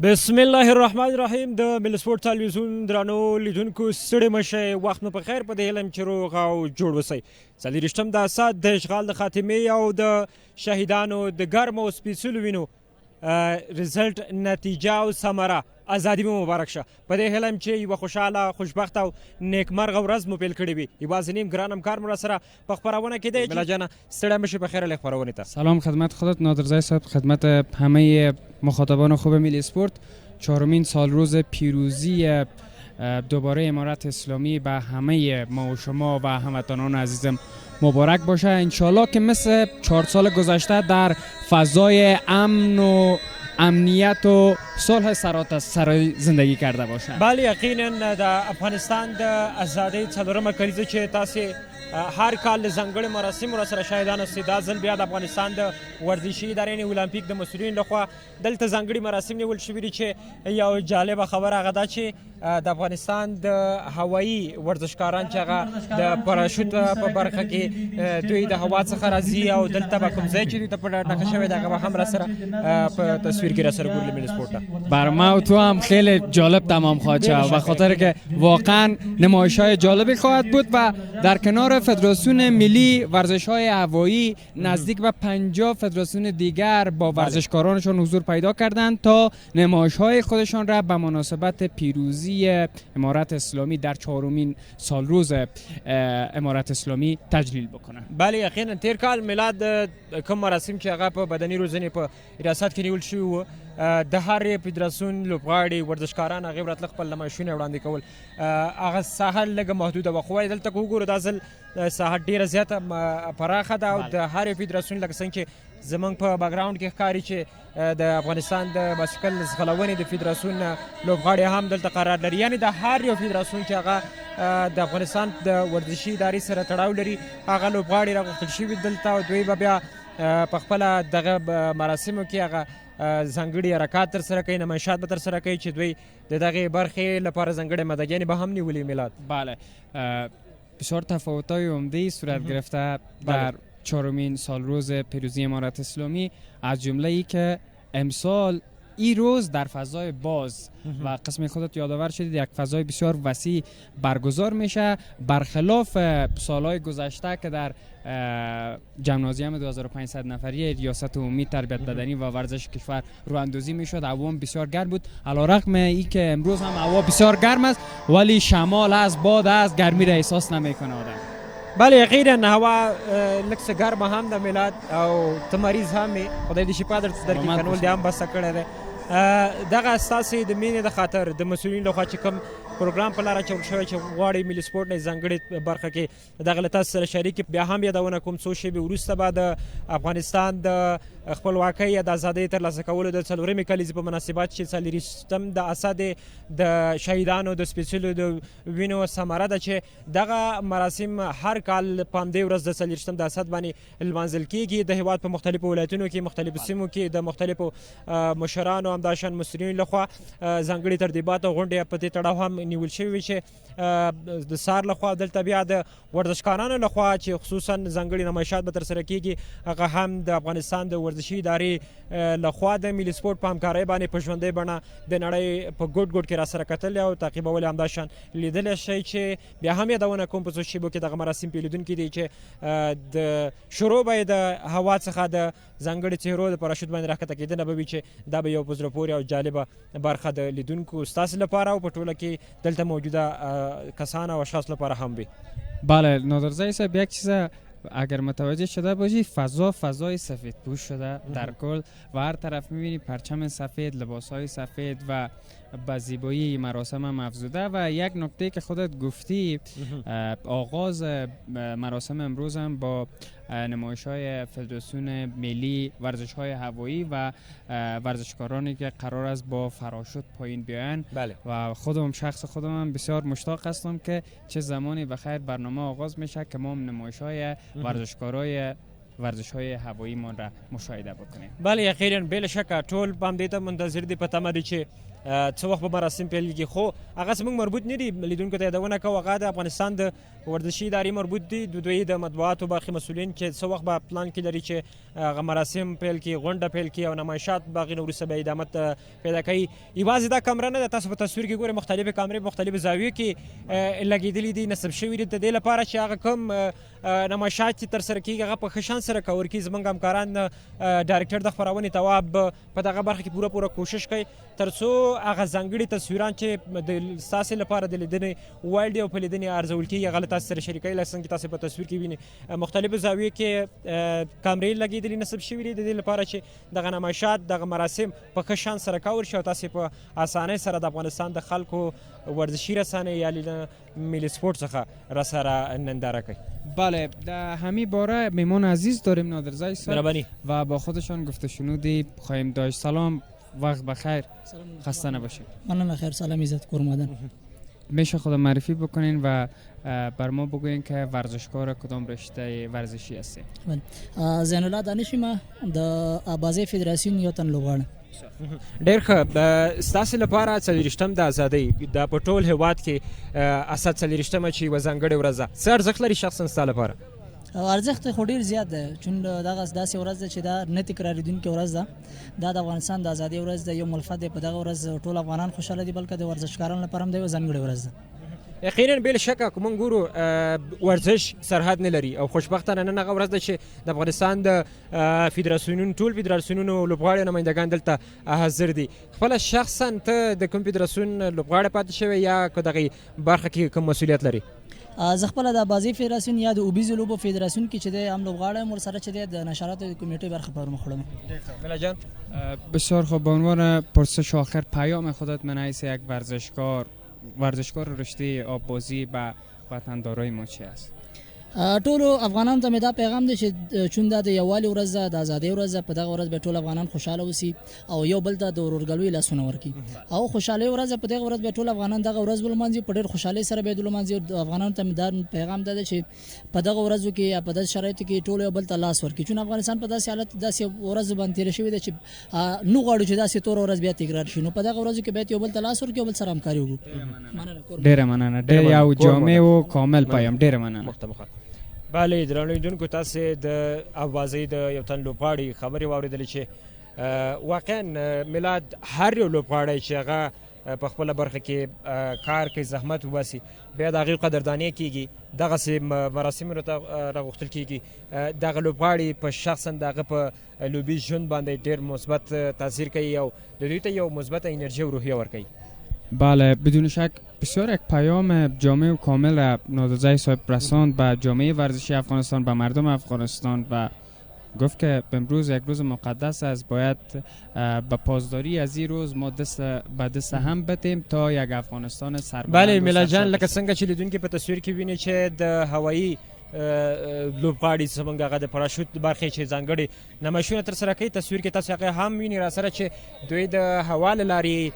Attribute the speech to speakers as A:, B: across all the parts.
A: بسم الله الرحمن الرحیم د مل سپورت تلویزیون درنو لیدونکو ستړي مشئ وخت مو په خیر په دې علم چې روغ او جوړ اوسئ څلېرویشتم د اسد د اشغال د خاتمې او د شهیدانو د ګرمو او سپېڅلو وینو رزلټ نتیجه او ثمره ازادي مو مبارک شه په دې هیله چې یوه خوشحاله خوشبخته او نیکمرغه ورځ مو پیل کړې وي یوازې نیم ګران همکار مو راسره په خپرونه کې دی بلا جانه ستړی مشئ په خیر له خپرونې ته
B: سلام خدمت خودت نادرزای صاحب خدمت همه مخاطبان خوب میل اسپورت چهارمین سال روز پیروزی دوباره امارت اسلامی به همه ما و شما و هموطنان عزیزم مبارک باشه انشالله که مثل 4 سال گذشته در فضای امن و امنیت و صلح سرای زندگی کرده باشه.
A: بله یقینا د افغانستان د ازادۍ څلورمه کلیزه چې تاسې هر کال د ځانګړي مراسمو راسره شاهدان اوسئ دا ځل بیا د افغانستان د ورزشي ادارې اولمپیک د مسؤلینو لخوا دلته ځانګړي مراسم نیول شوي دي چې یو جالبه خبره هغه دا چې د افغانستان د هوایي ورزشکاران چې هغه د پاراشوت په برخه کې دوی د هوا څخه راځي او دلته به کوم ځای چې دوی ته په ډاکه شوی دی هغه به هم راسره په تصویر کې راسره ګوري ملی سپورت
B: بر ما و تو هم خیلی جالب تمام خواهد شد و خاطر که واقعا نمایش های جالبی خواهد بود و در کنار فدراسیون ملی ورزش های هوایی نزدیک به 50 فدراسیون دیگر با ورزشکارانشان حضور پیدا کردند تا نمایش های خودشان را به مناسبت پیروزی امارت اسلامی در 4مین سال روز امارت اسلامی تجلیل بکنند.
A: بله یقینا تیر کال میلاد کوم مراسم چې هغه په بدني روزنې په ریاست کې نیول شوي وو د هر فدراسیون لوبغاړي ورزشکاران هغې ورتله خپل نمایشونه وړاندې کول هغه ساحه لږه محدوده وه خو وایي دلته که وګورو دا ځل ساحه ډېره زیاته پراخه ده او د هرې فدراسیون لکه څنګه چې زمونږ په بیکګراونډ کې ښکاري چې د افغانستان د باسکل ځغلونې د فدراسیون لوبغاړي هم دلته قرار لري یعنې د هر یو فدراسیون چې هغه د افغانستان د ورزشي ادارې سره تړاو لري هغه لوبغاړي راغوښتل شوي دلته او دوی به بیا په خپله دغه مراسمو کې هغه ځانګړي حرکات ترسره کوي نمایشات به ترسره کوي چې دوی د دغې برخې لپاره ځانګړې مددیانې به هم نیولي میلاد
B: بله بسیار تفاوت‌های عمده‌ای صورت گرفته در 4مین سال روز پیروزی امارت اسلامی از جمله ای که امسال این روز در فضای باز و قسم خودت یادآور شدید یک فضای بسیار وسیع برگزار میشه برخلاف سالهای گذشته که در جمنازیم 2500 نفری ریاست عمومی تربیت بدنی و ورزش کشور رو اندازی میشد هوا بسیار گرم بود علیرغم این که امروز هم هوا بسیار گرم است ولی شمال از باد از گرمی را احساس نمیکنه آدم.
A: بله یقینا هوا لږ څه ګرمه هم د میلاد او ته مریض هم یې خدای دې شفا درکړي کنول دې هم بسته کړی دی دغه ستاسې د مینې د خاطر د مسؤلینو لخوا چې کوم پروګرام په لاره اچول شوی چې غواړي ملي سپورټ نه ځانګړې برخه کې دغه له تاسو سره شریک بیا هم یادونه کوم څو شیبې وروسته به د افغانستان د خپلواکۍ یا د ازادۍ ترلاسه کولو د څلورمې کلیزې په مناسبت چې څلېرویشتم د اسد د شهیدانو د سپېڅلو د وینو ثمره ده چې دغه مراسم هر کال په همدې ورځ د څلېرویشتم د اسد باندې لمانځل کیږي د هېواد په مختلفو ولایتونو کې مختلفو سیمو کې د مختلفو مشرانو همداشان مسؤلینو لخوا ځانګړي ترتیبات او غونډې په دې تړاو هم نیول شوي چې د سار لخوا دلته بیا د ورزشکارانو لخوا چې خصوصا ځانګړي نمایشات به ترسره کیږي هغه هم د افغانستان د ورزشي ادارې لخوا د ملي سپورټ په همکارۍ باندې په ژوندۍ بڼه د نړۍ په ګوټ ګوټ کې راسره کتلي او تعقیبولي همداشان لیدلی شئ چې بیا هم یادونه کوم په څو شیبو کې دغه مراسم پیلیدونکي دي چې د شروع به یې د هوا څخه د ځانګړي څهرو د پاراشوت باندې راښکته کېدنه به وي چې دا به یو په زړه پورې او جالبه برخه د لیدونکو ستاسې لپاره او په ټوله کې دلته موجوده کسان و اشخاص لپاره هم بی.
B: بله نادرزای صاحب یک چیز اگر متوجه شده باشی فضای سفید پوش شده در کل و هر طرف میبینی پرچم سفید لباسهای سفید و با زیبایی مراسم هم افزوده و یک نکته که خودت گفتی آغاز مراسم امروز هم با نمایش های فدراسیون ملی ورزش های هوایی و ورزشکارانی که قرار است با فراشوت پایین بیاین و شخص خودم بسیار مشتاق هستم که چه زمانی بخیر برنامه آغاز میشه که ما نمایش های ورزشکارای ورزش های هوایی ما را مشاهده بکنیم.
A: بله یقینا بلا شک ټول په همدې ته منتظر دي په تمه دي چې څه وخت به مراسم پیلېږي، خو هغه زموږ مربوط نه دي. لیدونکو ته یادونه کوو هغه د افغانستان د ورزشي ادارې مربوط دي، د دوی د مطبوعاتو برخې مسؤلین چې څه وخت به پلان کې لري چې هغه مراسم پیل کړي، غونډه پیل کړي او نمایشات به هغې نه وروسته به ادامت پیدا کوي. یوازې دا کمره نه ده، تاسو په تصویر کې ګورئ مختلفې کامرې په مختلفو زاویو کې لګېدلي دي، نصب شوي دي د دې لپاره چې هغه کوم نمایشات چې ترسره کېږي هغه په ښه شان سره کور کړي. زموږ همکاران ډایرکټر د خپرونې تواب په دغه برخه کې پوره کوشش کوي تر څو هغه ځانګړي تصویران چې ستاسې لپاره د لیدنې وړ دي او په لیدنې ارزول کېږي هغه له تاسو سره شریکوي. لکه څنګه چې تاسو په تصویر کې وینئ مختلفو زاویو کې کامرې لګېدلي نصب شوي دي د دې لپاره چې دغه نمایشات دغه مراسم په ښه شان سره کور شي او تاسې په اسانۍ سره د افغانستان د خلکو ورزشی رسانه یا ملی سپورت څخه راسره ننداره کوي.
B: بله، در همین باره میمان عزیز داریم نادرزای صاحب و با خودشان گفته شنودی خواهیم داشت. سلام، وقت بخیر، خسته نباشید.
C: ممنون، خیر، سلام، عزت کورمادن.
B: میشه خود معرفی بکنین و بر ما بگوین که ورزشکار کدام رشته ورزشی هستی؟
C: زین الله دانشم د بازی فدراسیون یوتن لوغړ.
A: ډېر ښه، ستاسې لپاره 40 د ازادۍ دا په ټول هېواد کې اسد 40 چې یوه ځانګړې ورځ ده، څه ارزښت لري شخصا ستا لپاره؟
C: ارزښت خو ډېر زیات دی، چون دغه داسې ورځ ده چې دا نه تکرارېدونکې ورځ ده. دا د افغانستان د ازادۍ ورځ ده، یو ملفت دی. په دغه ورځ ټول افغانان خوشحاله دي، بلکې د ورزشکارانو لپاره هم د یوه ځانګړې ورځ ده.
A: یقینا بې شکه که موږ ګورو ورزش سرحد نه لري او خوشبختانه نن هغه ورځ ده چې د افغانستان د فدراسیونونو ټول فدراسیونونو لوبغاړي نمایندګان دلته حاضر دي. خپله شخصا ته د کوم فدراسیون لوبغاړی پاتې شوی یا که دغې برخه کې کوم مسؤلیت لري؟
C: زه خپله د بازي فدراسیون یا د اوبیزو لوبو فدراسیون کې چې دی هم لوبغاړی یم، ورسره چې دی د نشراتو کمیټې برخه پر مخ وړم.
A: ملا جان
B: بسیار خوب. به عنوان پرسش آخر پیام خودت من حیث یک ورزشکار رشته آببازی به وطندارای ما چی است؟
C: ټولو افغانانو ته مې دا پیغام دی چې چون دا د یووالي ورځ ده، د ازادۍ ورځ ده، په دغه ورځ به ټول افغانان خوشحاله اوسي او یو بل ته د ورورګلوۍ لاسونه ورکړي او خوشحالۍ ورځ ده. په دغه ورځ به ټول افغانان دغه ورځ ولمانځي، په ډېر خوشحالۍ سره به یې ولمانځي. افغانانو ته مې دا پیغام دی چې په دغه ورځو کې یا په داسې شرایطو کې ټول یو بل ته لاس ورکړي، چون افغانستان په داسې حالت داسې ورځ باندې تېره شوې ده چې نه غواړو چې داسې توره ورځ بیا تکرار شي. نو په دغه ورځو کې باید یو بل ته لاس ورکړي او بل سره همکاري وکړو.
B: ډېره مننه، ډېر یو جامع و کامل پیام. ډېره مننه.
A: بله، درنو لیدونکو تاسې د اوازۍ د یو تن لوبغاړي خبرې واورېدلې چې واقعا میلاد هر یو لوبغاړی چې هغه په خپله برخه کې کار کوي، زحمت وباسي، بیا د هغې قدرداني کېږي، دغسې مراسمونو ته راغوښتل کېږي. دغه لوبغاړي په شخصا د هغه په لوبي ژوند باندې ډېر مثبت تاثیر کوي او د دوی ته یو مثبت انرژي و روحیه ورکوي.
B: بله، بدون شک بسیار یک پیام جامع و کامل را نادرزای صاحب رساند به جامعه ورزشی افغانستان، به مردم افغانستان و گفت که امروز یک روز مقدس است، باید به پاسداری از این روز ما دست به دست هم بتیم تا یک افغانستان سربلند.
A: بله میلا جان، لکه څنګه چې لیدونکي په تصویر کې ویني چې د هوایي لوبغاړي زموږ هغه د پراشوت برخې چې ځانګړي نمایشونه ترسره کوي، تصویر کې تاسو هغه هم ویني راسره چې دوی د هوا له لارې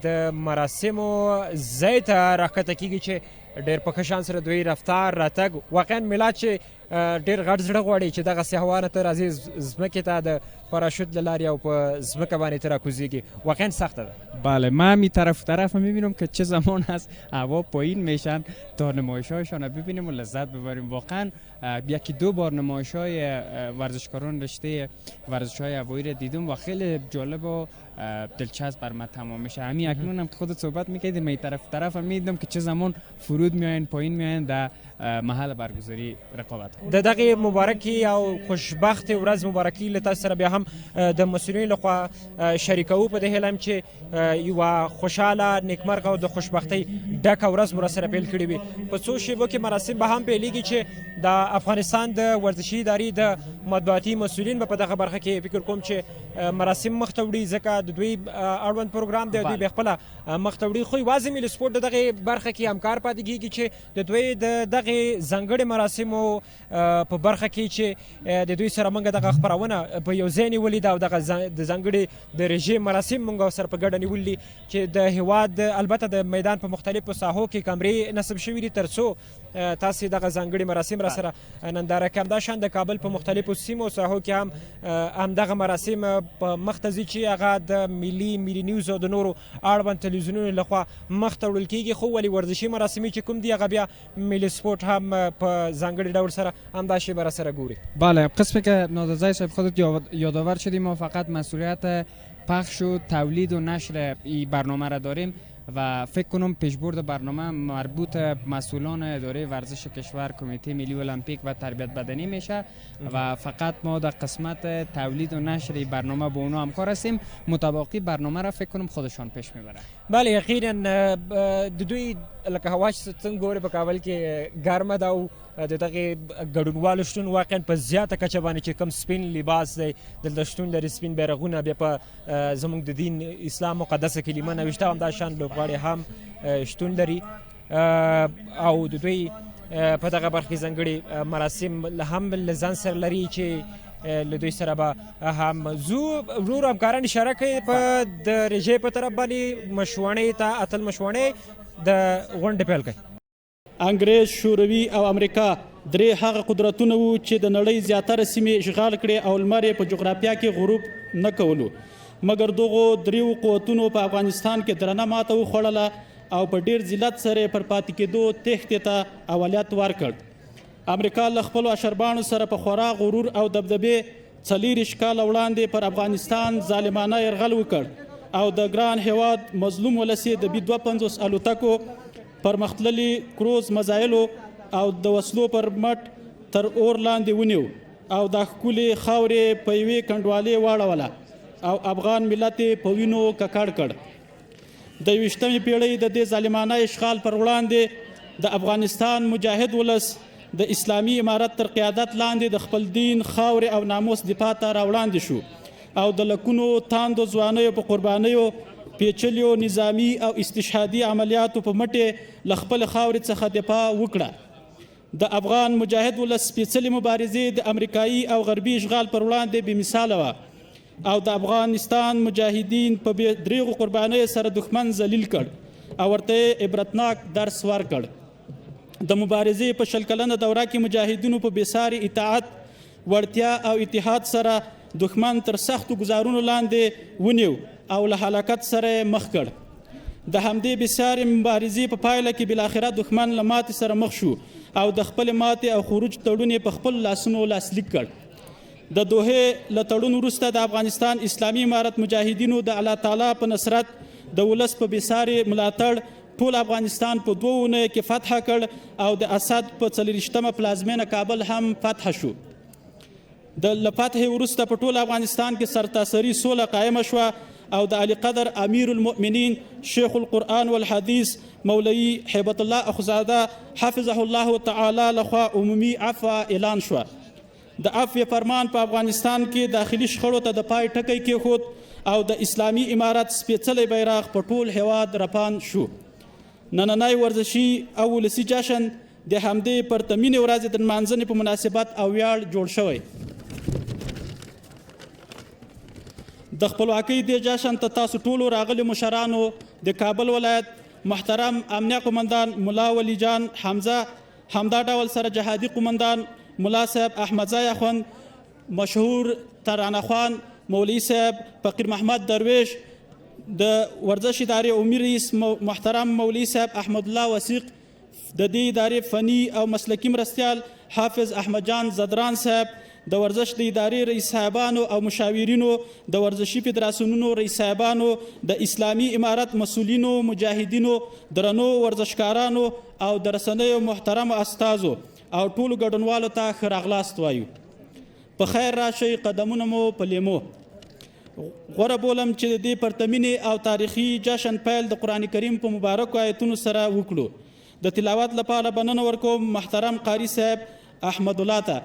A: د مراسمو ځای ته راښکته کېږي چې ډېر په ښه شان سره دوی رفتار راتګ. واقعا میلاد چې ډېر غټ زړه غواړي چې دغسې هوا نه ته راځې ځمکې ته د پراشوت له لارې او په ځمکه باندې ته راکوزېږي، واقعا سخته ده.
B: بله، من می طرف میبینم که چه زمان هست هوا پایین میشن تا نمایش‌هایشان ببینیم و لذت ببریم. واقعا یکی دو بار نمایش‌های ورزشکاران رشته ورزش‌های هوایی را دیدم و خیلی جالب و دلچسب بر من تمام میشه. همین اکنون هم که خودت صحبت میکردیم می طرف هم میدیدم که چه زمان فرود میاین پایین میاین در محل برگزاری رقابت.
A: د دغه مبارکي او خوشبخت ورځ مبارکي له تاسو سره بیا هم د مسؤلینو لخوا شریکوو په دې هیله یم چې یوه خوشحاله نیکمرغه او د خوشبختۍ ډکه ورځ مو راسره پیل کړې وي. په څو شیبو کې مراسم به هم پیلېږي چې د افغانستان د ورزشي ادارې د مطبوعاتي مسؤلین به په دغه برخه کې فکر کوم چې مراسم مخ ته وړي، ځکه د دوی اړوند پروګرام دی، دوی به خپله مخ ته وړي. خو یوازې ملي سپورټ د دغې برخه کې همکار پاتې کېږي چې د دوی د دغې ځانګړې مراسمو په برخه کې چې د دوی سره موږ دغه خپرونه په یو ځای نیولې ده او دغه د ځانګړې د رژیم مراسم موږ سره په ګډه نیولي چې د هېواد البته د میدان په مختلفو ساحو کې کمرې نصب شوي دي تر څو تاسې دغه ځانګړي مراسم را سره ننداره کړم. دا شان د کابل په مختلفو مختلفو سیمو ساحو کې هم همدغه مراسم په مخ ته ځي چې هغه د ملي نیوز او د نورو اړوند تلویزیونونو لخوا مخ ته وړل کیږي. خو ولې ورزشي مراسم چې کوم دي هغه بیا ملي سپورت هم په ځانګړي ډول سره همدا شی بر سره ګوري.
B: بله، قسمی که نادرزای صاحب خودت یادآور شدی، ما فقط مسئولیت پخش و تولید و نشر این برنامه را داریم و فکر کنم پیشبرد برنامه مربوط مسئولان اداره ورزش کشور، کمیته ملی المپیک و تربیت بدنی میشه و فقط ما در قسمت تولید و نشر برنامه با اونا همکار هستیم. مطابقی برنامه را فکر کنم خودشان پیش میبره.
A: بله، یقینا د دوی لکه هوا چې څنګه ګوري په کابل کې ګرمه ده او د دغه ګډونوالو شتون واقعا په زیاته کچه باندې چې کوم سپین لباس دی دلته شتون لري، سپین بیرغونه، بیا په زموږ د دین اسلام مقدسه کلمه نوشته همدا شان لوبغاړي هم شتون لري او د دوی په دغه برخه ځانګړي مراسم هم له ځان سره لري چې له دوی سره به هم زو ورور همکاران اشاره کوي په د رژې په طرف باندې مشوڼې ته اتل مشوڼې د غونډې پیل کوي.
D: انګریز، شوروي او امریکا درې هغه قدرتونه وو چې د نړۍ زیاتره سیمې اشغال کړې او لمر یې په جغرافیه کې غروب نه کولو، مګر دغو دریو قوتونو په افغانستان کې درنه ماته وخوړله او په ډیر ذلت سره پر پاتې کېدو تېښتې ته اولویت ورکړ. امریکا له خپلو اشربانو سره په خورا غرور او دبدبې 40 کاله وړاندې پر افغانستان ظالمانه یرغل وکړ او د ګران هیواد مظلوم ولس یې د B-52 الوتکو پرمختللي کروز مزایلو او د وسلو پر مټ تر اور لاندې ونیو او د ښکلې خاورې په یوې کنډوالې واړوله او افغان ملت یې په وینو ککړ کړ. د 21مې پیړۍ د دې ظالمانه اشغال پر وړاندې د افغانستان مجاهد ولس د اسلامي امارت تر قیادت لاندې د خپل دین، خاورې او ناموس دفاع ته راوړاندې شو او د لکونو تاندو ځوانیو په قربانیو، پیچلیو نظامی او استشهادي عملیاتو په مټې له خپل خاورې څخه دفاع وکړه. د افغان مجاهد ولس سپېڅلې مبارزې د امریکایي او غربي اشغال پر وړاندې بې مثاله وه او د افغانستان مجاهدین په دریغو قربانیو سره دښمن ذلیل کړ او ورته عبرتناک درس ورکړ. د مبارزې په 20 کلنه دوره کې مجاهدینو په بېساري اطاعت، وړتیا او اتحاد سره دښمن تر سختو ګزارونو لاندې ونیو او له هلاکت سره مخ کړ. د همدې بېساري مبارزې په پایله کې بالاخره دښمن له ماتې سره مخ شو او د خپل ماتې او خروج تړون یې په خپل لاسونو لاسلیک کړ. د دوحې له تړون وروسته د افغانستان اسلامي امارت مجاهدینو د الله تعالی په نصرت د ولس په بېساري ملاتړ ټول افغانستان په 2 اونیو کې فتح کړ او د اسد په 40مه پلازمینه کابل هم فتح شو. د فتح وروسته په ټول افغانستان کې سرتاسري سوله قائمه شوه او د علی قدر امیر المؤمنین شیخ القرآن والحدیث مولوی هیبت الله اخوزاده حفظه الله تعالی لخوا عمومي عفو اعلان شوه. د عفو فرمان په افغانستان کې داخلي شخړو ته د پای ټکی کېښود او د اسلامي امارت سپېڅلی بیرغ په ټول هیواد رپان شو. نننی ورزشي او ولسي جشن د همدې پرتمینې ورځې د نمانځنې په مناسبت او ویاړ جوړ شوی. د خپلواکۍ دې جشن ته تاسو ټولو راغلي مشرانو، د کابل ولایت محترم امنیه قمندان ملا ولی جان حمزه، همدا ډول سره جهادي قمندان ملا صاحب احمدزای اخوند، مشهور ترانه خوان مولوي صاحب فقیر محمد درویش، د ورزش ادارې عمومي رئیس محترم مولوي صاحب احمد الله وثیق، د دې ادارې فني او مسلکي مرستیال حافظ احمد جان زدران صاحب، د ورزش د ادارې رئیس صاحبانو او مشاورینو، د ورزشي فدراسیونونو رئیس صاحبانو، د اسلامي امارت مسؤلینو، مجاهدینو، درنو ورزشکارانو او د رسنیو محترمو استازو او ټولو ګډونوالو ته ښه راغلاست وایو. په خیر راشئ، قدمونه مو په لیمو. غوره بولم چې د دې پرتمینې او تاریخي جشن پیل د قرآن کریم په مبارکو آیتونو سره وکړو. د تلاوت لپاره بننه ورکوم محترم قاری صاحب احمد الله ته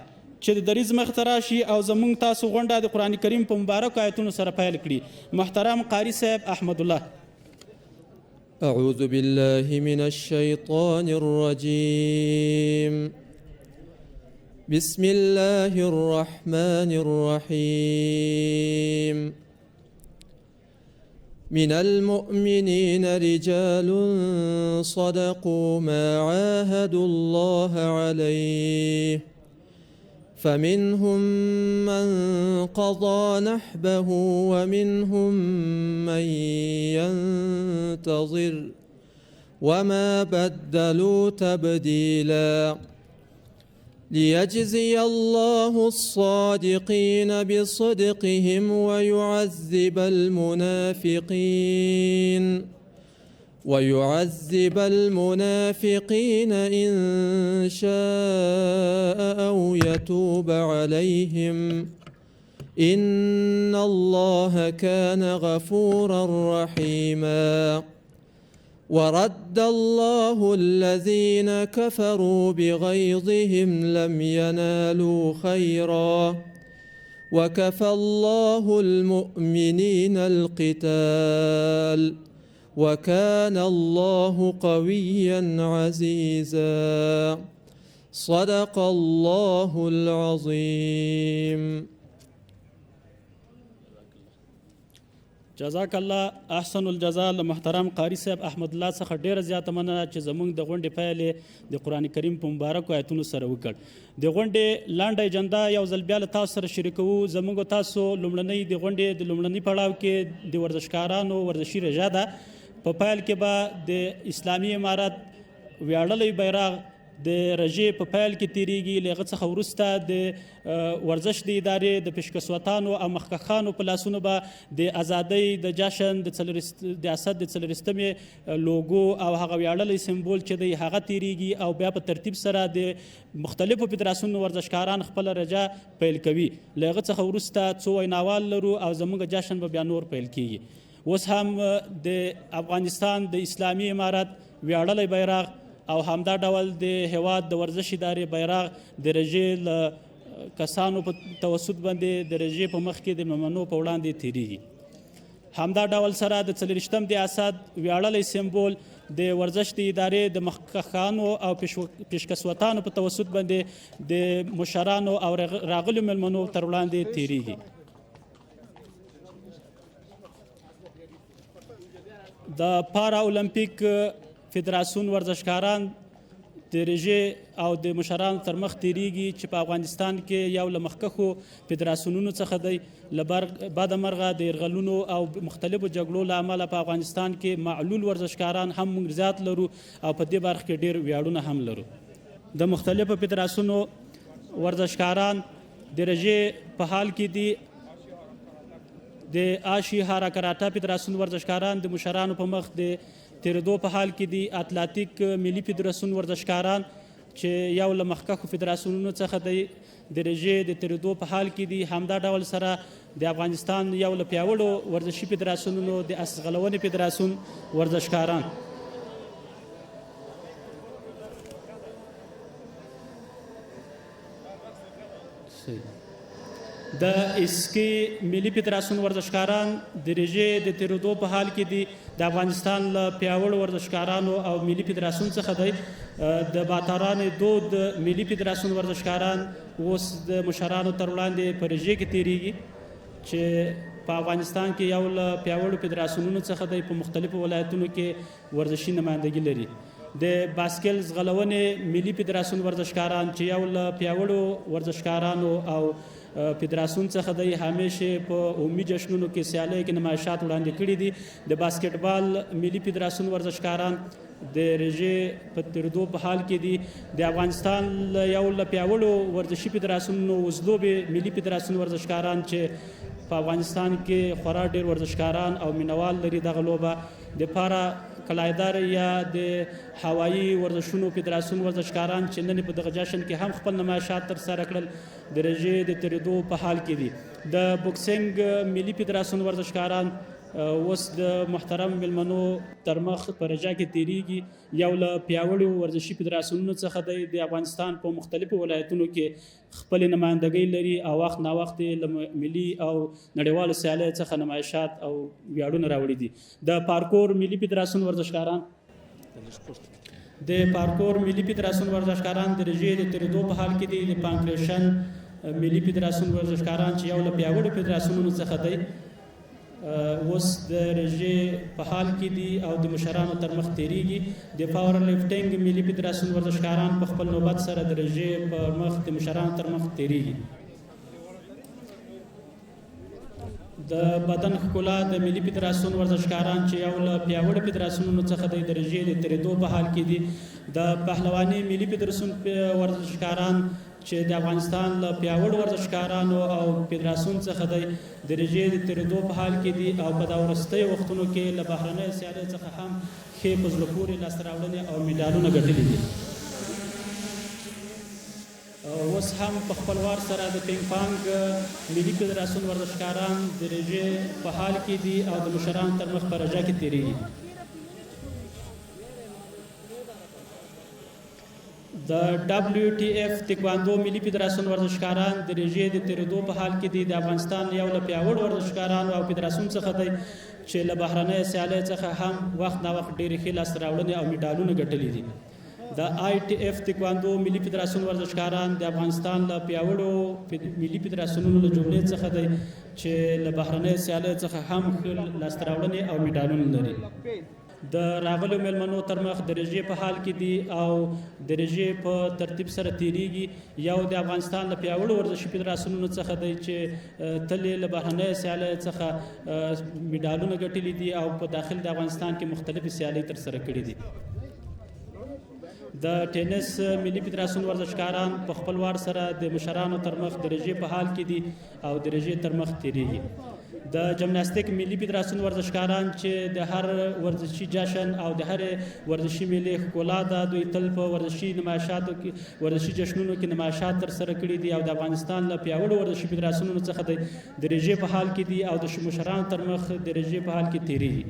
D: چې د دریځ مخ ته راشي او زموږ تاسو غونډه د قرآن کریم په مبارکو آیتونو سره پیل کړي. محترم قاری صاحب احمد الله.
E: أعوذ بالله من الشيطان الرجيم. بسم الله الرحمن الرحيم. من المؤمنين رجال صدقوا ما عاهدوا الله عليه فمنهم من قضى نحبه ومنهم من ينتظر وما بدلوا تبديلا ليجزي الله الصادقين بصدقهم ويعذب المنافقين إن شاء أو يتوب عليهم إن الله كان غفورا رحيما ورد الله الذين كفروا بغيظهم لم ينالوا خيرا وكفى الله المؤمنين القتال وكان الله قويا عزيزا صدق الله العظيم.
D: جزاک الله احسن الجزاء محترم قاری صاحب احمد الله څخه ډیره زیاته مننه چې زموږ د غونډې پیل د قرآن کریم په مبارکو آیتونو سره وکړ. د غونډې لنډه اجنډا یو ځل بیا له تاسو سره شریکوو. زموږ تاسو لومړنۍ د غونډې د لومړني پړاو کې د ورزشکارانو ورزشي رژه ده. په پیل کې به د اسلامي امارت ویاړلی بیرغ د رژې په پیل کې تیریږي. له هغه څخه وروسته د ورزش د ادارې د پیشکسوتانو او مخکښانو په لاسونو به د ازادۍ د جشن د اسد د 40مې لوګو او هغه ویاړلی سمبول چې دی هغه تیریږي او بیا په ترتیب سره د مختلفو فدراسیونو ورزشکاران خپله رژه پیل کوي. له هغه څخه وروسته څو ویناوال لرو او زموږ جشن به بیا نور پیل کیږي. اوس هم د افغانستان د اسلامي امارت ویاړلی بیرغ او همدا ډول د هیواد د ورزش ادارې بیرغ د رژې له کسانو په توسط باندې د رژې په مخ کې د مېلمنو په وړاندې تیریږي. همدا ډول سره د 40م د اسد ویاړلی سمبول د ورزش د ادارې د مخکښانو او پیشکسوتانو په توسط باندې د مشرانو او راغلو مېلمنو تر وړاندې تیریږي. د پارا اولمپیک فدراسیون ورزشکاران د رژې او د مشرانو تر مخ تیریږي چې په افغانستان کې یو له مخکښو فدراسیونونو څخه دی. له بعد مرغه د یرغلونو او مختلفو جګړو له امله په افغانستان کې معلول ورزشکاران هم موږ زیات لرو او په دې برخه کې ډېر ویاړونه هم لرو. د مختلفو فدراسیونو ورزشکاران د رژې په حال کې دي. د آشي هارا کراټا فدراسیون ورزشکاران د مشرانو په مخ د تیریدو په حال کې دي. اتلاتیک ملي فدراسیون ورزشکاران چې یو له مخکښو فدراسیونونو څخه دی د رژې د تیریدو په حال کې دي. همدا ډول سره د افغانستان یو له پیاوړو ورزشي فدراسیونونو د اسغلونې فدراسیون ورزشکاران د اسکی ملي فدراسیون ورزشکاران د رژې د تیریدو په حال کې دي. د افغانستان له پیاوړو ورزشکارانو او ملي فدراسیون څخه دی د باتاران دود ملي فدراسیون ورزشکاران اوس د مشرانو تر وړاندې په رژې کې تیریږي چې په افغانستان کې یو له پیاوړو فدراسیونونو څخه دی. په مختلفو ولایتونو کې ورزشي نمایندګي لري. د باسکل ځغلونې ملي فدراسیون ورزشکاران چې یو له پیاوړو ورزشکارانو او فدراسیون څخه دی همیشه په عمومي جشنونو کې سیالیو کې نمایشات وړاندې کړي دي. د باسکټبال ملي فدراسیون ورزشکاران د رژې په تیریدو په حال کې دي. د افغانستان یو له پیاوړو ورزشي فدراسیونو وزلوبې ملي فدراسیون ورزشکاران چې په افغانستان کې خورا ډېر ورزشکاران او مینوال لري. دغه لوبه د پارا کلایدار یا د هوایي ورزشونو فدراسیون ورزشکاران چې نن په دغه جشن کې هم خپل نمایشات ترسره کړل د رژې د تیریدو په حال کې دي. د بوکسینګ ملي فدراسیون ورزشکاران اوس د محترم مېلمنو تر مخ په رژه کې تیریږي. یو له پیاوړو ورزشي فدراسیونونو څخه دی. د افغانستان په مختلفو ولایتونو کې خپل نمایندګۍ لري او وخت نا وخت له ملي او نړیوالو سیالیو څخه نمایشات او ویاړونه راوړي دي. د پارکور ملي فدراسیون ورزشکاران د پارکور ملي فدراسیون ورزشکاران د رژې د تیریدو په حال کې دي. د پانکریشن ملي فدراسیون ورزشکاران چې یو له پیاوړو فدراسیونونو څخه دی اوس د رژې په حال کې دي او د مشرانو تر مخ تیریږي. د پاور لفټینګ ملي فدراسیون ورزشکاران په خپل نوبت سره د رژې په مخ د مشرانو تر مخ تیریږي. د بدن ښکلا د ملي فدراسیون ورزشکاران چې یو له پیاوړو فدراسیونونو څخه د رژې د تېرېدو په حال کې دي. د پهلواني ملي فدراسیون ورزشکاران چې د افغانستان له پیاوړو ورزشکارانو او فدراسیون څخه د رژې د تېرېدو په حال کې دي او په دا وروستیو وختونو کې له بهرنیو سیالیو څخه هم ښې په زړه پورې لاسته راوړنې او میډالونه ګټلي دي. اوس هم په خپل وار سره د پینګ پانګ ملي فدراسیون ورزشکاران د رژې په حال کې دي او د مشرانو تر مخ په رژه کې تېرېږي. د WTF تکواندو ملي فدراسیون ورزشکاران د رژې د تېرېدو په حال کې دي. د افغانستان یو له پیاوړو ورزشکارانو او فدراسیون څخه دی چې له بهرنیو سیالیو څخه هم وخت ناوخت ډېرې ښې لاسته راوړنې او میډالونه ګټلي دي. د ITF تکواندو ملي فدراسیون ورزشکاران د افغانستان له پیاوړو ملي فدراسیونونو له جملې څخه دی چې له بهرنیو سیالیو څخه هم ښه لاسته راوړنې او میډالونه لري. د راغلو میلمنو تر مخ د رژې په حال کې دي او د رژې په ترتیب سره تیریږي. یو د افغانستان له پیاوړو ورزشي فدراسیونونو څخه دی چې تل یې له بهرنیو سیالیو څخه میډالونه ګټلي دي او په داخل د افغانستان کې مختلفې سیالۍ ترسره کړي دي. د ټینس ملي فدراسیون ورزشکاران په خپل وار سره د مشرانو تر مخ د رژې په حال کې دي او د رژې تر مخ تیریږي. د جمناستیک ملي فدراسیون ورزشکاران چې د هر ورزشي جشن او د هر ورزشي میلې ښکلا ده. دوی تل په ورزشي نمایشاتو کې ورزشي جشنونو کې نمایشات ترسره کړي دي او د افغانستان له پیاوړو ورزشي فدراسیونونو څخه د رژې په حال کې دي او د مشرانو تر مخ د رژې په حال کې تیریږي.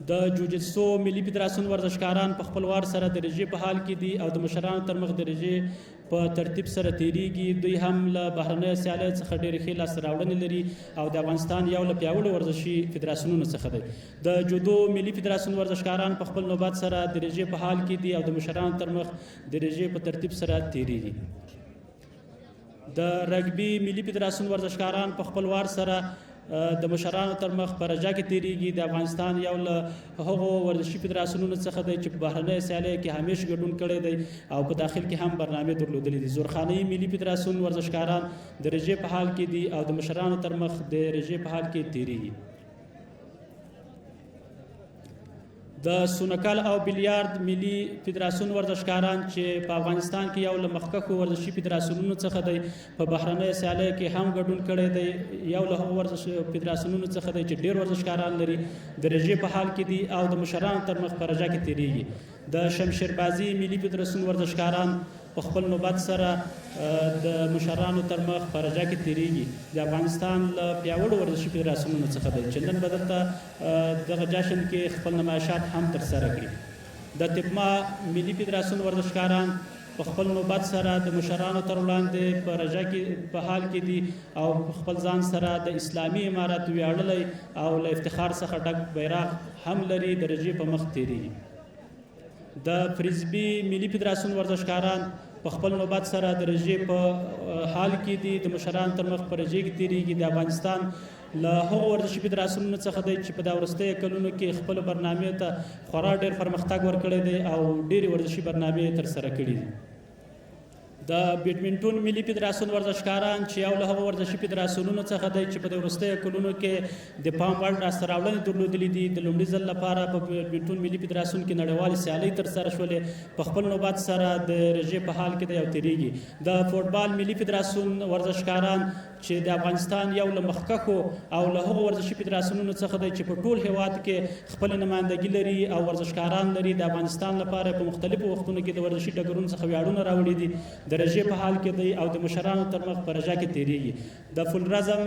D: د جوجیتسو ملي فدراسیون ورزشکاران په خپل وار سره د رژې په حال کې دي او د مشرانو تر مخ د رژې په ترتیب سره تیریږي. دوی هم له بهرنیو سیالیو څخه ډېرې ښې لاسته راوړنې لري او د افغانستان یو له پیاوړو ورزشي فدراسیونونو څخه دی. د جودو ملي فدراسیون ورزشکاران په خپل نوبت سره د رژې په حال کې دي او د مشرانو تر مخ د رژې په ترتیب سره تیریږي. د رګبي ملي فدراسیون ورزشکاران په خپل وار سره د مشرانو تر مخ په رژه کې تیریږي. د افغانستان یو له هغو ورزشي فدراسیونونو څخه دی چې په بهرنیو سیالیو کې همیش ګډون کړی دی او په داخل کې هم برنامې درلودلې دي. زورخانه‌يي ملي فدراسیون ورزشکاران د رژې په حال کې دي او د مشرانو تر مخ د رژې په حال کې تیریږي. د سونکل او بیلیارد ملي فدراسیون ورزشکاران چې په افغانستان کې یو له مخکښو ورزشي فدراسیونونو څخه دی په بهرنیو سیالیو کې هم ګډون کړی دی. یو له هغو ورزشي فدراسیونونو څخه دی چې ډېر ورزشکاران لري. د رژې په حال کې دي او د مشرانو تر مخ په رژه کې تیریږي. د شمشیربازي ملي فدراسیون ورزشکاران په خپل نوبت سره د مشرانو تر مخ په رژه کې تیریږي. د افغانستان له پیاوړو ورزشي فدراسیونونو څخه دی چې نن به دلته دغه جشن کې خپل نمایشات هم ترسره کړي. د تپما ملي فدراسیون ورزشکاران په خپل نوبت سره د مشرانو تر وړاندې په رژه کې په حال کې دي او خپل ځان سره د اسلامي امارت ویاړلی او له افتخار څخه ډک بیرغ هم لري. د رژې په مخ تیریږي. د فریزبي ملي فدراسیون ورزشکاران په خپل نوبت سره د رژې په حال کې دي. د مشرانو تر مخ په رژې کې تیریږي. د افغانستان له هغو ورزشي فدراسیونونو څخه دی چې په دا وروستیو کلونو کې خپلو برنامې ته خورا ډېر پرمختګ ورکړی دی او ډېرې ورزشي برنامې ترسره کړي دي. د بیډمنټون ملي فدراسیون ورزشکاران چې یو له هغو ورزشي فدراسیونونو څخه دی چې په د وروستیو کلونو کې د پام وړ لاسته راوړنې درلودلې دي. د لومړي ځل لپاره په بیډمنټون ملي فدراسیون کې نړیوالې سیالۍ ترسره شولې. په خپل نوبت سره د رژې په حال کې دی او تیریږي. د فوټبال ملي فدراسیون ورزشکاران چې د افغانستان یو له مخکښو او له هغو ورزشي فدراسیونونو څخه دی چې په ټول هیواد کې خپل نمایندګي لري او ورزشکاران لري. د افغانستان لپاره په مختلفو وختونو کې د ورزشي ډګرونو څخه ویاړونه راوړي دي. د رژې په حال کې دی او د مشرانو تر مخ په رژه کې تیریږي. د فلرزم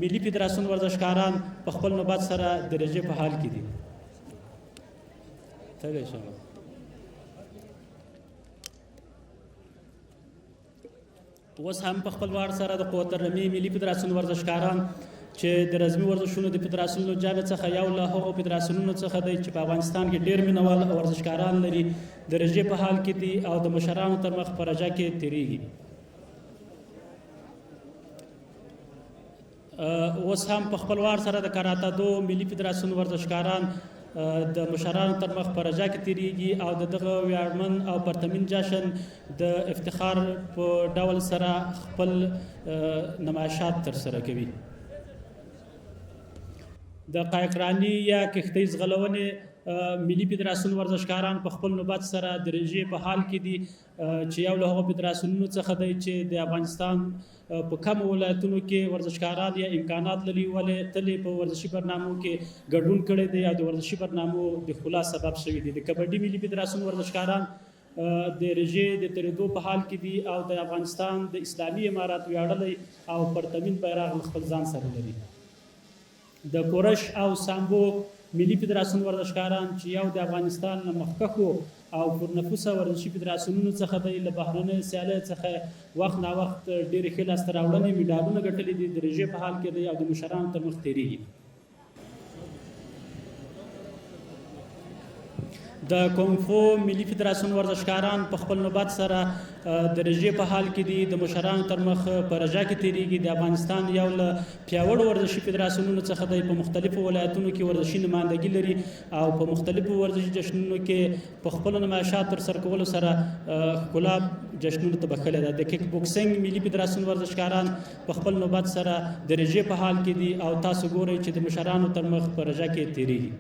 D: ملي فدراسیون ورزشکاران په خپل نوبت سره د رژې په حال کې دي. اوس هم په خپل وار سره د قوت الرمي ملي فدراسیون ورزشکاران چې د رزمي ورزشونو د فدراسیونونو جامې څخه یو له هغو فدراسیونونو څخه دی چې په افغانستان کې ډېر مینوال ورزشکاران لري. د رژې په حال کې دي او د مشرانو تر مخ په رژه کې تیریږي. اوس هم په خپل وار سره د کراته دو ملي فدراسیون ورزشکاران د مشرانو تر مخ په رجا کې تیریږي او د دغه ویاړمن او پرتمین جشن د افتخار په ډول سره خپل نمایشات ترسره کوي. د قایقرانی یا کښتۍ ځغلونې ملي فدراسیون ورزشکاران په خپل نوبت سره د رژې په حال کې دي چې یو له هغو فدراسیونونو څخه دی چې د افغانستان په کمو ولایتونو کې ورزشکاران یا امکانات لري ولې تل په ورزشي برنامو کې ګډون کړی دی او د ورزشي برنامو د ښکلا سبب شوي دي. د کبډي ملي فدراسیون ورزشکاران د رژې د تېرېدو په حال کې دي او د افغانستان د اسلامي امارات ویاړلی او پرتمین بیرغ له خپل ځان سره لري. د کورش او سامبو ملي فدراسیون ورزشکاران چې یو د افغانستان له مخکښو او پرنفوسه ورزشي فدراسیونونو څخه دی له بهرنۍ سیالۍ څخه وخت ناوخت ډېرې ښې لاسته راوړنې مډالونه ګټلي دي. د رژې په حال کې دی او د مشرانو تر مخ تېرېږي. د کونګفو ملي فدراسیون ورزشکاران په خپل نوبت سره د رژې په حال کې دي د مشرانو تر مخ په رجا کې تېرېږي. د افغانستان یو له پیاوړو ورزشي فدراسیونونو څخه دی. په مختلفو ولایتونو کې ورزشي نمایندګي لري او په مختلفو ورزشي جشنونو کې په خپلو نمایشات ترسره کولو سره ښکلا جشنونو ته بخښلې ده. د کیک بوکسینګ ملي فدراسیون ورزشکاران په خپل نوبت سره د رژې په حال کې دي او تاسو ګورئ چې د مشرانو تر مخ په رجا کې تېرېږي.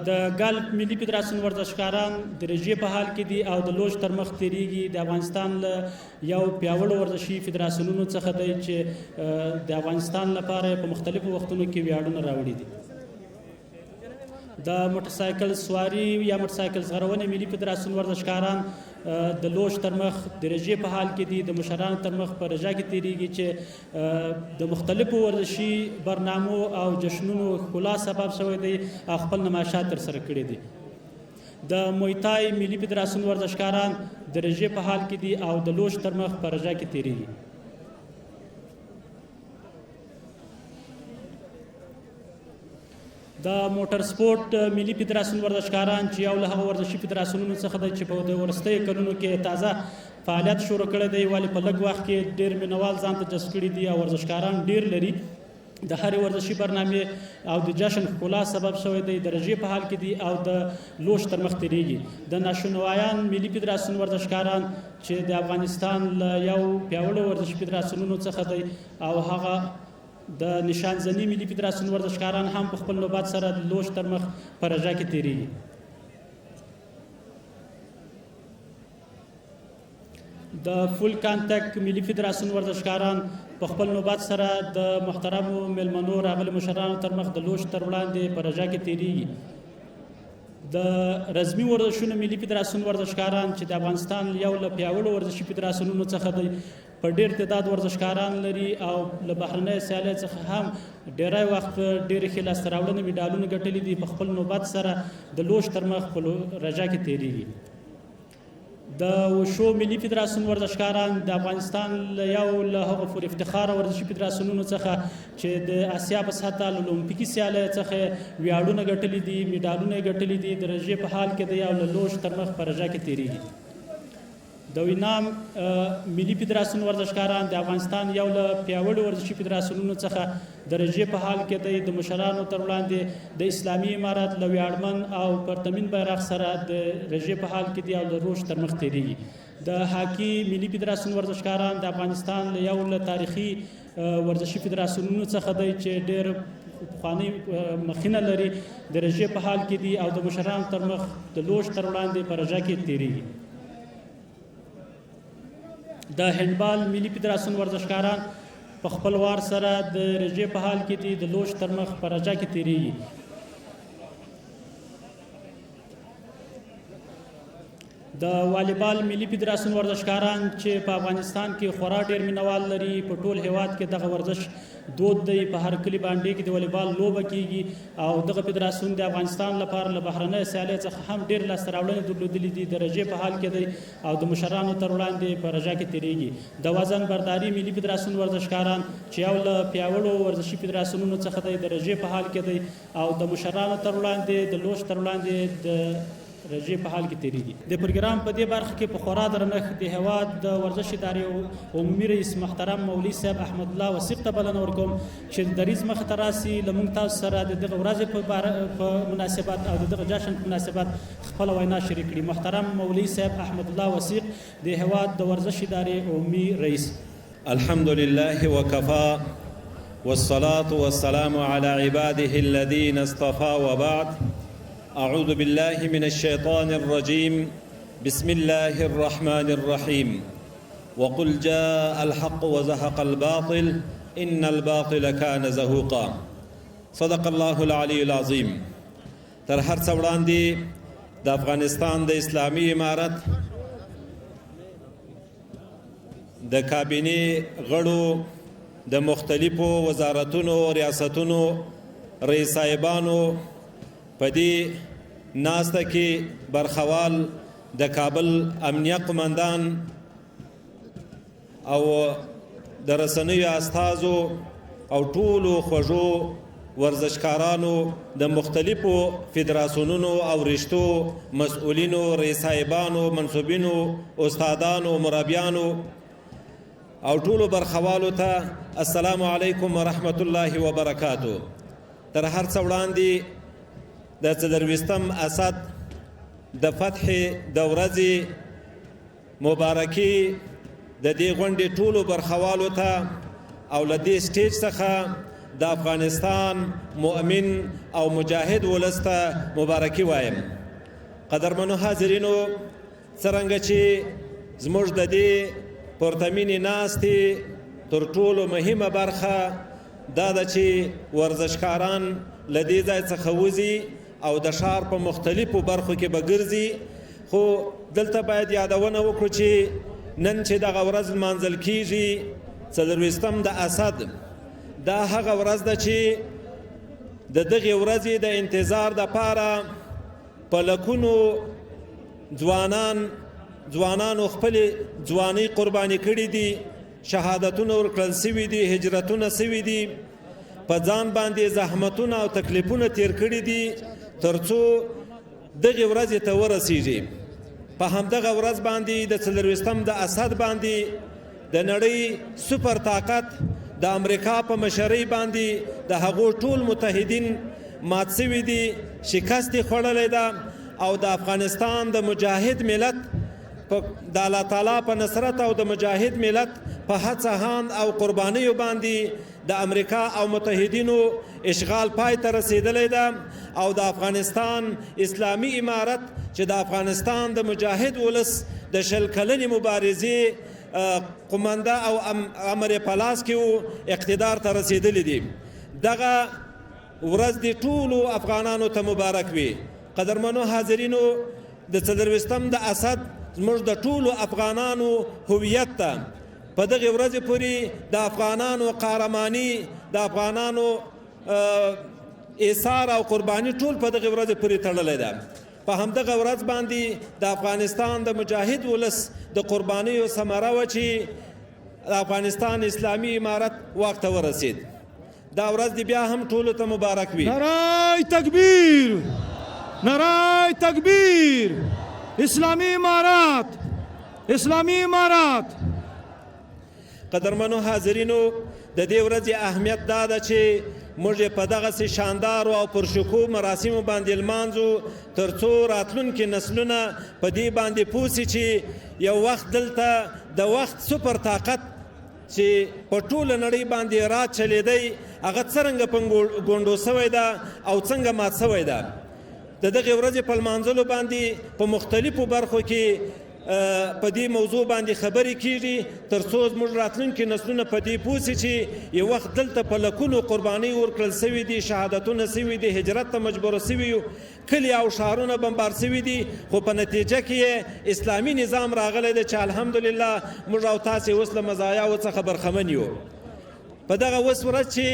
D: د ګالف ملي فدراسیون ورزشکاران د رژې په حال کې دي او د لوژ تر مخ تېرېږي. د افغانستان له یو پیاوړو ورزشي فدراسیونونو څخه دی چې د افغانستان لپاره په مختلفو وختونو کې ویاړونه راوړي دي. د موټرسایکل سواري یا موټرسایکل ځغلونې ملي فدراسیون ورزشکاران د لوژ تر مخ د رژې په حال کې دي د مشرانو تر مخ په رجا کې تېرېږي چې د مختلفو ورزشي برنامو او جشنونو ښکلا سبب شوی دی او خپل نمایشات ترسره کړي دي. د مویتای ملي فدراسیون ورزشکاران د رژې په حال کې دي او د لوژ تر مخ په رجا کې تېرېږي. د موټر سپورټ ملي فدراسیون ورزشکاران چې یو له هغو ورزشي فدراسیونونو څخه دی چې په د وروستیو کلونو کې تازه فعالیت شروع کړی دی ولې په لږ وخت کې ډېر مینوال ځان ته جذب کړي دي او ورزشکاران ډېر لري. د هرې ورزشي برنامې او د جشن ښکلا سبب شوی دی. د رژې په حال کې دي او د لوژ تر مخ تېرېږي. د ناشونوایان ملي فدراسیون ورزشکاران چې د افغانستان له یو پیاوړو ورزشي فدراسیونونو څخه دی او هغه د نشانزني ملي فدراسیون ورزشکاران هم په خپل نوبت سره د لوژ تر مخ په رجا کې تېرېږي. د فول کانټیکټ ملي فدراسیون ورزشکاران په خپل نوبت سره د محترمو میلمنو راغلي مشرانو تر مخ د لوژ تر وړاندې په رجا کې تېرېږي. د رزمي ورزشونو ملي فدراسیون ورزشکاران چې د افغانستان یو له پیاوړو ورزشي فدراسیونونو څخه دی په ډېر تعداد ورزشکاران لري او له بهرنۍ سیالۍ څخه هم ډېری وخت ډېرې ښې لاسته راوړنې مډالونه ګټلي دي. په خپل نوبت سره د لوژ تر مخ په رجا کې تېرېږي. د وشو ملي فدراسیون ورزشکاران د افغانستان یو له هغو پر افتخاره ورزشي فدراسیونونو څخه چې د اسیا په سطحه له اولمپیکي سیالیو څخه ویاړونه ګټلي دي مډالونه یې ګټلي دي. د رژې په حال کې دی او له لوژ تر مخ په رجا کې تېرېږي. د وینام ملي فدراسیون ورزشکاران د افغانستان یو له پیاوړو ورزشي فدراسیونونو څخه د رژې په حال کې دی د مشرانو تر وړاندې د اسلامي امارات له ویاړمن او پرتمین بیرغ سره د رژې په حال کې دی او له لوژ تر مخ تېرېږي. د هاکي ملي فدراسیون ورزشکاران د افغانستان له یو له تاریخي ورزشي فدراسیونونو څخه دی چې ډېر پخوانۍ مخینه لري. د رژې په حال کې دي او د مشرانو تر مخ د لوژ تر وړاندې په رجا کې تېرېږي. د هندبال ملي فدراسیون ورزشکاران په خپل وار سره د رژې په حال کې دي د لوژ تر مخ په رجا کې تېرېږي. د والیبال ملي فدراسیون ورزشکاران چې په افغانستان کې خورا ډېر مینوال لري. په ټول هیواد کې دغه ورزش دود دی. په هر کلي باندې کې د والیبال لوبه کیږي او دغه فدراسیون د افغانستان لپاره له بهرنۍ سیالۍ څخه هم ډېر لاسته راوړنې درلودلې دي. د رژې په حال کې دی او د مشرانو تر وړاندې په رجا کې تېرېږي. د وزن برداري ملي فدراسیون ورزشکاران چې یو له پیاوړو ورزشي فدراسیونونو څخه دی د رژې په حال کې دی او د مشرانو تر وړاندې د لوژ تر وړاندې د رژې په حال کې تېرېږي. د پروګرام په دې برخه کې په خورا درنښت د هېواد د ورزش ادارې عمومي رئیس محترم مولوي صاحب احمد الله وثیق ته بلنه ورکوم چې دریځ مخې ته راسي له موږ تاسو سره د دغه ورځې په مناسبت او د دغه جشن په مناسبت خپله وینا شریک کړي. محترم مولوي صاحب احمد الله وثیق د هېواد د ورزش ادارې عمومي رئیس.
F: الحمد لله وكفى والصلاة والسلام على عباده الذين اصطفى وبعد. أعوذ بالله من الشيطان الرجيم. بسم الله الرحمن الرحيم. وقل جاء الحق وزهق الباطل إن الباطل كان زهوقا. صدق الله العلي العظيم. تر هر څه وړاندې د افغانستان د اسلامي امارت د کابینې غړو، د مختلفو وزارتونو، ریاستونو رئیس صاحبانو په دې ناسته کې برخوال د کابل امنیه قمندان او د رسنیو استازو او ټولو خوږو ورزشکارانو، د مختلفو فدراسیونونو او رشتو مسؤلینو، رئیس صاحبانو، منصوبینو، استادانو، مربیانو او ټولو برخوالو ته السلام علیکم ورحمت الله وبرکاتو. تر هر څه وړاندې د 24 اسد د فتح د ورځې مبارکي د دې غونډې ټولو برخوالو ته او له دې سټیج څخه د افغانستان مؤمن او مجاهد ولس ته مبارکي وایم. قدرمنو حاضرینو، څرنګه چې زموږ د دې پورتمینې ناستې تر ټولو مهمه برخه دا ده چې ورزشکاران له دې ځای څخه وځي او د ښار په مختلفو برخو کې به ګرځي. خو دلته باید یادونه وکړو چې نن چې دغه ورځ لمانځل کیږي 24 د اسد، دا هغه ورځ ده چې د دغې ورځې د انتظار دپاره په لکونو ځوانانو خپلې ځوانۍ قرباني کړي دي، شهادتونه ورکړل سوي دي، هجرتونه سوي دي، په ځان باندې زحمتونه او تکلیفونه تیر کړي دي تر څو دغې ورځې ته ورسیږي. په همدغه ورځ باندې د 24 د اسد باندې د نړۍ سپر طاقت د امریکا په مشرۍ باندې د هغو ټول متحدین مات سوي دي، شکست یې خوړلی ده او د افغانستان د مجاهد ملت د الله تعالی په نصرت او د مجاهد ملت په هڅه هاند او قربانیو باندې د امریکا او متحدینو اشغال پای ته رسیدلی ده او د افغانستان اسلامي امارت چې د افغانستان د مجاهد ولس د 20 کلنې مبارزې قمنده او امر پلاس کې اقتدار ته رسیدلی دي. دغه ورځ د ټولو افغانانو ته مبارک وي. قدرمنو حاضرینو، د 24 د اسد زموږ د ټولو افغانانو هویت ته په دغې ورځې پورې د افغانانو قهرماني، د افغانانو ایثار او قرباني ټول په دغې ورځې پورې تړلی ده. په همدغه ورځ باندې د افغانستان د مجاهد ولس د قربانیو ثمره وه چې د افغانستان اسلامي امارت واک ته ورسید. دا ورځ دې بیا هم ټولو ته مبارک وي.
G: نعرہ تکبیر، نعرہ تکبیر، اسلامی امارات، اسلامی امارات.
F: قدرمنو حاضرینو، د دې ورځې اهمیت دا ده چې موږ په دغسې شاندارو او پرشکوه مراسمو باندې لمانځو تر څو راتلونکي نسلونه په دې باندې پوه سي چې یو وخت دلته د وخت سپر طاقت چې په ټوله نړۍ باندې راج چلیدی هغه څرنګه په ګونډو سوی ده او څنګه مات سوی ده. د دغې ورځې په لمانځلو باندې په مختلفو برخو کې په دې موضوع باندې خبرې کیږي تر څو زموږ راتلونکي نسلونه په دې پوه سي چې یو وخت دلته په لکونو قربانۍ ورکړل سوي دي، شهادتونه سوي دي، هجرت ته مجبوره سوي یو، کلي او ښارونه بمبار سوي دي، خو په نتیجه کې یې اسلامي نظام راغلی دی چې الحمدلله موږ او تاسې اوس له مزایاو څخه برخمن یو. په دغه اوس ورځ چې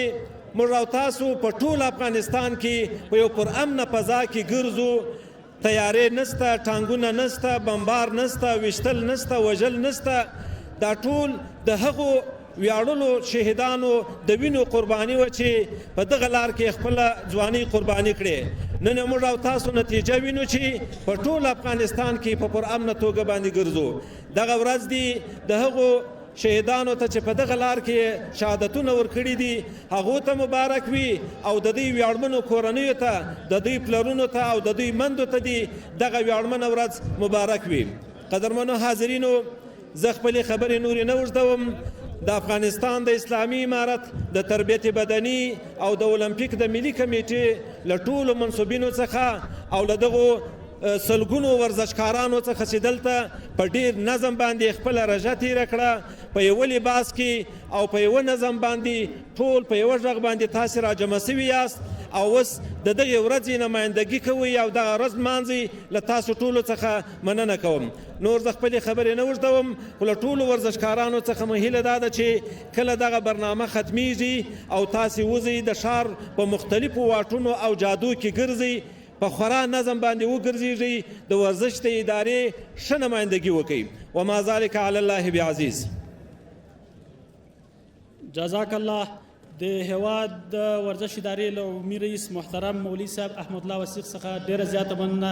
F: موږ او تاسو په ټول افغانستان کې په یو پرامنه فضا کې ګرځو، تیارې نسته، ټانګونه نسته، بمبار نسته، ویشتل نسته، وژل نسته، دا ټول د هغو ویاړلو شهیدانو د وینو قرباني وه چې په دغه لار کې خپله ځواني قرباني کړې. نن موږ او تاسو نتیجه وینو چې په ټول افغانستان کې په پرامنه توګه باندې ګرځو. دغه ورځ دی د هغو شهیدانو ته چې په دغه لار کې شهادتونه ورکړي دي هغو ته مبارک وي او د دوی ویاړمنو کورنیو ته د دوی پلرونو ته او د دوی مندو ته دي دغه ویاړمنه ورځ مبارک وي. قدرمنو حاضرینو زه خپلې خبرې نورې نه اوږدوم. د افغانستان د اسلامي امارت د تربیت بدني او د اولمپیک د ملي کمیټې له ټولو منصوبینو څخه او له دغو سلګونو ورزشکارانو څخه چې دلته په ډیر نظم باندې خپله رژه تیره کړه په یوه لباس کې او په یوه نظم باندې ټول په یوه غږ باندې تاسې راجمع سوي یاست او اوس د دغې ورځې نمایندګي کوئ او دغه ورځ لمانځئ. له تاسو ټولو څخه مننه کوم. نور زه خپلې خبرې نه اوږدوم خو له ټولو ورزشکارانو څخه مې هیله دا ده چې کله دغه برنامه ختمیږي او تاسې وځئ د ښار په مختلفو واټونو او جادو کې ګرځئ په خورا نظم باندې وګرځېږئ د ورزش د ادارې ښه نمایندګي وکړئ. وما ذلک علی الله بعزیز.
D: جزاک الله. د هیواد د ورزش ادارې له عمومي رئیس محترم مولوي صاحب احمد الله وثیق څخه ډیره زیاته مننه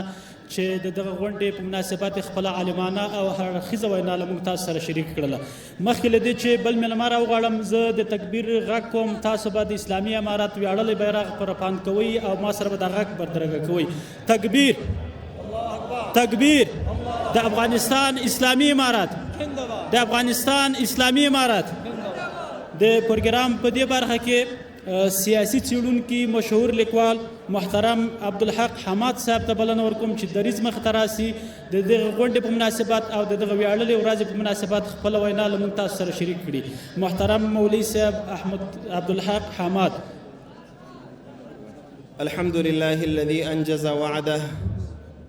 D: چې د دغه غونډې په مناسبت خپله عالمانه او هر اړخیزه وینا له موږ تاسو سره شریک کړله. مخکې له دې چې بل میلمه راوغواړم زه د تکبیر غږ کوم. تاسو به د اسلامي امارت ویاړلی بیرغ په رپاند کوئ او ما سره به دا غږ بدرګه کوئ. تکبیر تکبیر. د افغانستان اسلامي امارت د افغانستان اسلامي امارت. د پروګرام په دې برخه کې سیاسي څېړونکي مشهور لیکوال محترم عبدالحق حماد صاحب ته بلنه ورکوم چې دریځ مخې ته راسي د دغه غونډې په مناسبت او د دغه ویاړلې ورځې په مناسبت خپله وینا له موږ تاسو سره شریک کړي. محترم مولوي صاحب احمد عبدالحق حماد.
H: الحمد لله الذي أنجز وعده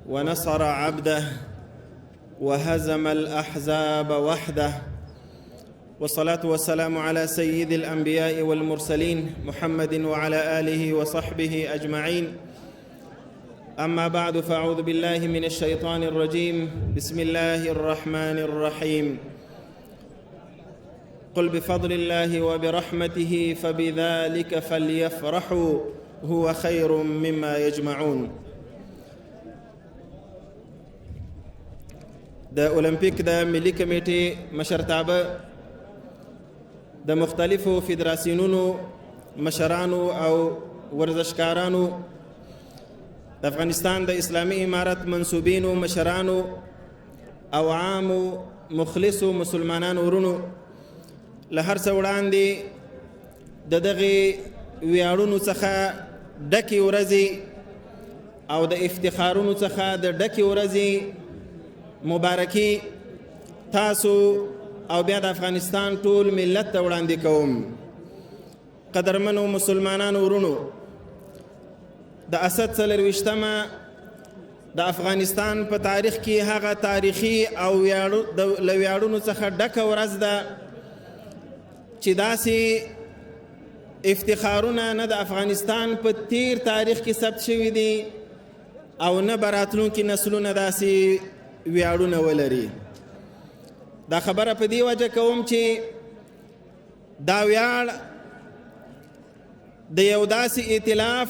H: ونصر عبده وهزم الأحزاب وحده والصلاة والسلام على سيد الأنبياء والمرسلين محمد وعلى آله وصحبه أجمعين. أما بعد فأعوذ بالله من الشيطان الرجيم. بسم الله الرحمن الرحيم. قل بفضل الله وبرحمته فبذلك فليفرحوا هو خير مما يجمعون. د اولمپیک د ملي کمیټې مشرتابه د مختلفو فدراسیونونو مشرانو او ورزشکارانو د افغانستان د اسلامي امارت منصوبینو مشرانو او عامو مخلصو مسلمانانو ورونو له هر څه وړاندې د دغې ویاړونو څخه ډکې ورځې او د افتخارونو څخه د ډکې ورځې مبارکي تاسو او بیا د افغانستان ټول ملت ته وړاندې کوم. قدرمنو مسلمانانو ورونو د اسد 24مه د افغانستان په تاریخ کې هغه تاریخي او له ویاړونو څخه ډکه ورځ ده چې داسې افتخارونه نه د افغانستان په تیر تاریخ کې ثبت شوي دي او نه به راتلونکي نسلونه داسې ویاړونه ولري. دا خبره په دې وجه کوم چې دا ویاړ د یو داسې ائتلاف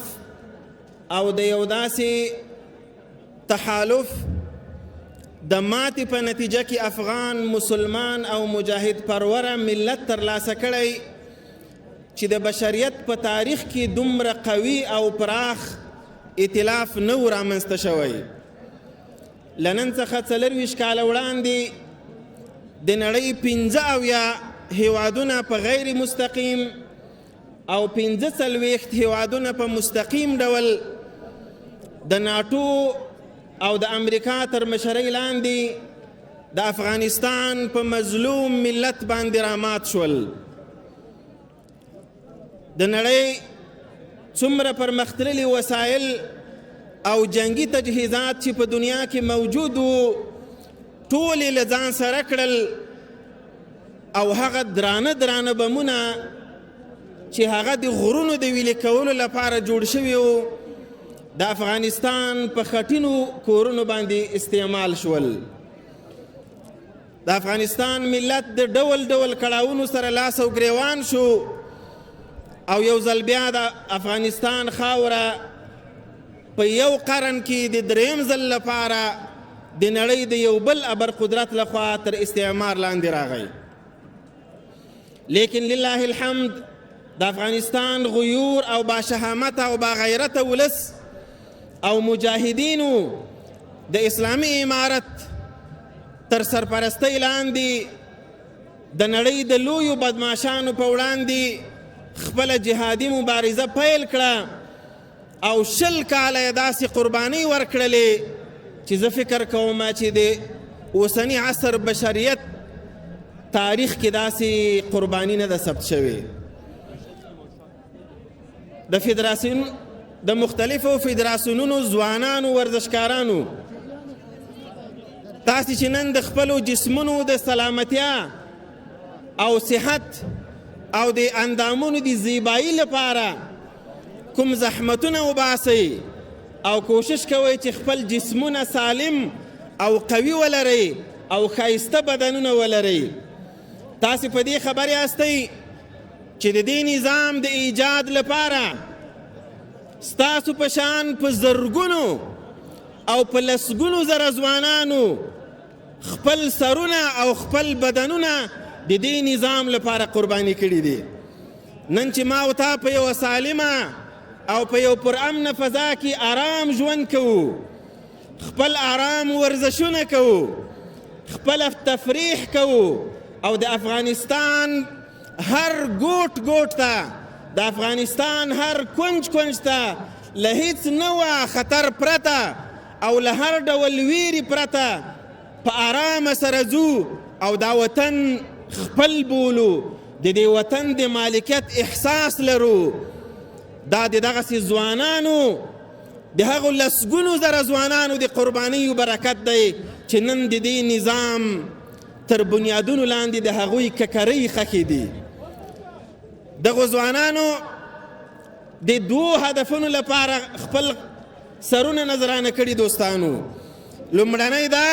H: او د یو داسې تحالف د ماتې په نتیجه کې افغان مسلمان او مجاهد پروره ملت ترلاسه کړی چې د بشریت په تاریخ کې دومره قوي او پراخ ائتلاف نه و رامنځته شوی. له نن څخه 24 کاله وړاندې د نړۍ 15 هیوادونه په غیر مستقیم او 45 هیوادونه په مستقیم ډول د ناټو او د امریکا تر مشرۍ لاندې د افغانستان په مظلوم ملت باندې رامات شول. د نړۍ څومره پرمختللي وسایل او جنگي تجهیزات چې په دنیا کې موجود وو ټول یې له ځان سره کړل او هغه درانه بمونه چې هغه د غرونو د ویلې کولو لپاره جوړ شوي وو د افغانستان په خټینو کورونو باندې استعمال شول. د افغانستان ملت د ډول ډول کړاوونو سره لاس او ګریوان شو او یو ځل بیا د افغانستان خاوره په یو قرن کې د دریم ځل لپاره د نړۍ د یو بل ابر قدرت لخوا تر استعمار لاندې راغی. لیکن لله الحمد د افغانستان غیور او باشهامت او باغیرت ولس او مجاهدینو د اسلامي امارت تر سرپرستۍ لاندې د نړۍ د لویو بدماشانو په وړاندې خپله جهادي مبارزه پیل کړه او 20 کاله یې داسې قربانۍ ورکړلې چې زه فکر کوم چې د اوسني عصر بشریت تاریخ کې داسې قرباني نه ده ثبت شوې. د مختلفو فدراسیونونو ځوانانو ورزشکارانو تاسې چې نن د خپلو جسمونو د سلامتیا او صحت او د اندامونو د زیبایی لپاره کوم زحمتونه وباسئ او کوشش کوئ چې خپل جسمونه سالم او قوي ولرئ او ښایسته بدنونه ولرئ. تاسې په دې خبر یاستئ چې د دې نظام د ایجاد لپاره ستاسو په شان په زرګونو او په لسګونو زره ځوانانو خپل سرونه او خپل بدنونه د دې نظام لپاره قرباني کړي دي. نن چې ما او تا په یوه سالمه او په یو پرامنه فضا کې آرام ژوند کوو، خپل آرام ورزشونه کوو، خپل تفریح کوو او د افغانستان هر ګوټ ګوټ ته د افغانستان هر کنج کنج ته له هیڅ نوع خطر پرته او له هر ډول ویرې پرته په آرامه سره ځو او دا وطن خپل بولو، د دې وطن د مالکیت احساس لرو. دا د دغسې ځوانانو د هغو لسګونو زره ځوانانو د قربانیو برکت دی چې نن د دې نظام تر بنیادونو لاندې د هغوی ککرۍ خښې دي. دغو ځوانانو د 2 هدفونو لپاره خپل سرونه نظرانه کړي. دوستانو، لومړنی دا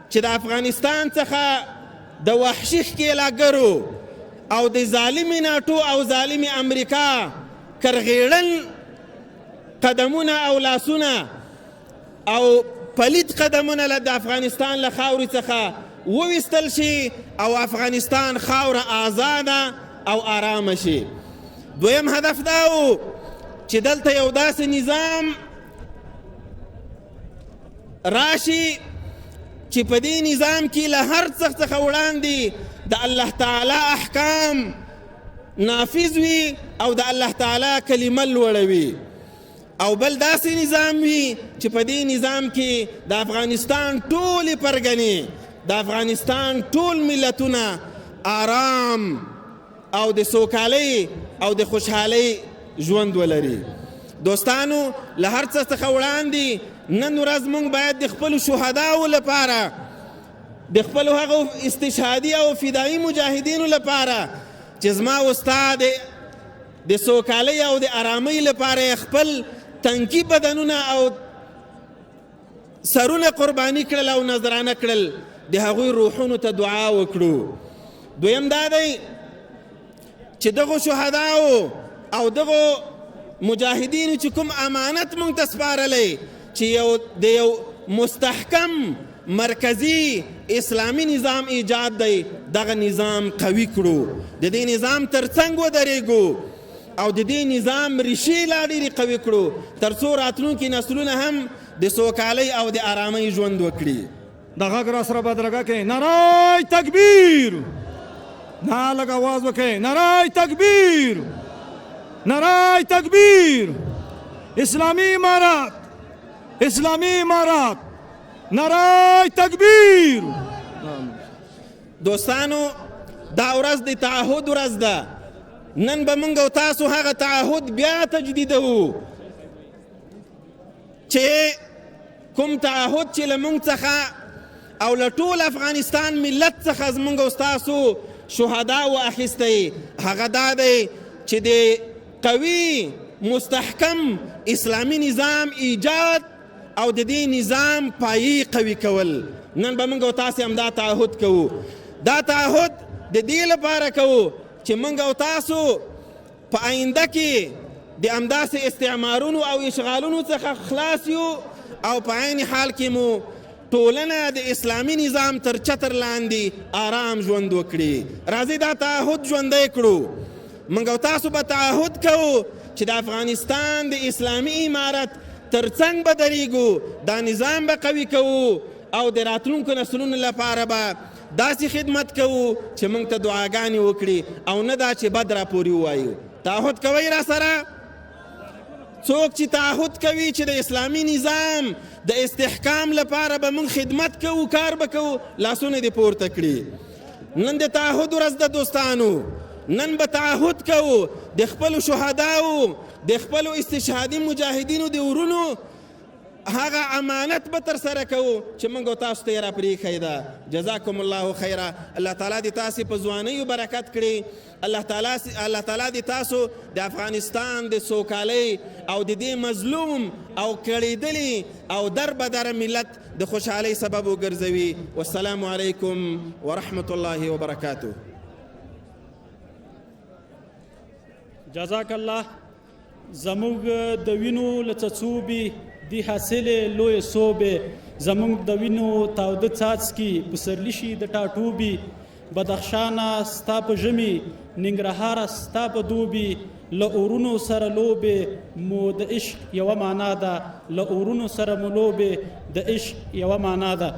H: چې د افغانستان څخه د وحشي ښکېلاګرو او د ظالمې ناټو او ظالمې امریکا کرغیړن قدمونه او لاسونه او پلید قدمونه د افغانستان له خاورې څخه وویستل شي او افغانستان خاوره آزاده او آرامه شي. دویم هدف دا و چې دلته یو داسې نظام راشي چې په دې نظام کې له هر څه څخه وړاندې د الله تعالی احکام نافذ وي او د الله تعالی کلمه لوړوي، او بل داسې نظام وي چې په دې نظام کې د افغانستان ټولې پرګنې، د افغانستان ټول ملتونه آرام او د سوکالۍ او د خوشحالۍ ژوند ولري. دوستانو، له هر څه څخه وړاندې نن ورځ موږ باید د خپلو شهداو لپاره، د خپلو هغو استشهادي او فدایي مجاهدینو لپاره چې زما استاد د سوکالۍ او د آرامۍ لپاره خپل تنکي بدنونه او سرونه قرباني کړل او نظرانه کړل، د هغوی روحونو ته دعا وکړو. دویم دا دی چې دغو شهداو او دغو مجاهدینو چې کوم امانت موږ ته سپارلی چې د یو مستحکم مرکزی اسلامی نظام ایجاد دی، دغه نظام قوي کړو، د دې نظام تر څنګ ودرېږو او د دې نظام ریښې لا ډېرې قوي کړو تر څو راتلونکي نسلونه هم د سوکالۍ او د آرامۍ ژوند وکړي.
G: د غږ را سره بدرګه کې نعره تکبیر، نه لږ آواز وکړئ، نعره تکبیر، نعره تکبیر. اسلامی امارات، اسلامی امارات، نعره تکبیر.
H: دوستانو، دا ورځ د تعهد ورځ ده. نن به موږ او تاسو هغه تعهد بیا تجدیدوو چې کوم تعهد چې له موږ څخه او له ټول افغانستان ملت څخه زموږ او ستاسو شهداو اخیستی، هغه دا دی چې د قوي مستحکم اسلامی نظام ایجاد او د دې نظام پایې قوي کول. نن به موږ او تاسې همدا تعهد کوو. دا تعهد د دې لپاره کوو چې موږ او تاسو په آینده کې د همداسې استعمارونو او اشغالونو څخه خلاص یو او په عین حال کې مو ټولنه د اسلامي نظام تر چتر لاندې آرام ژوند وکړي. راځئ دا تعهد ژوندی کړو. موږ او تاسو به تعهد کوو چې د افغانستان د اسلامي امارت ترڅنګ به درېږو، دا نظام به قوي کوو او د راتلونکو نسلونو لپاره به داسې خدمت کوو چې موږ ته دعاګانې وکړي او نه دا چې بد راپورې ووایو. تعهد کوئ را سره؟ څوک چې تعهد کوي چې د اسلامي نظام د استحکام لپاره به موږ خدمت کوو، کار به کوو، لاسونه دې پورته کړي. نن د تعهد ورځ ده دوستانو. نن به تعهد کوو د خپلو شهداو، د خپلو استشهادي مجاهدینو د ورونو هغه امانت به ترسره کوو چې موږ او تاسو ته یې راپرېښې ده. جزاکم الله خیره. الله تعالی دې تاسې په ځوانیو برکت کړي. الله تعالی دې تاسو د افغانستان د سوکالۍ او د دې مظلوم او کړېدلي او دربدره ملت د خوشحالۍ سبب وګرځوي. والسلام علیکم ورحمة الله وبرکاته.
D: جزاک الله. زموږ د وینو له څڅوبې دې حاصلې لویې صوبې، زموږ د وینو تاوده څاڅکي پسرلي شي د ټاټوبي. بدخشانه ستا په ژمي، ننګرهاره ستا په دوبي، له اورونو سره لوبې مو د عشق یوه معنا ده، له اورونو سره مو لوبې د عشق یوه معنا ده.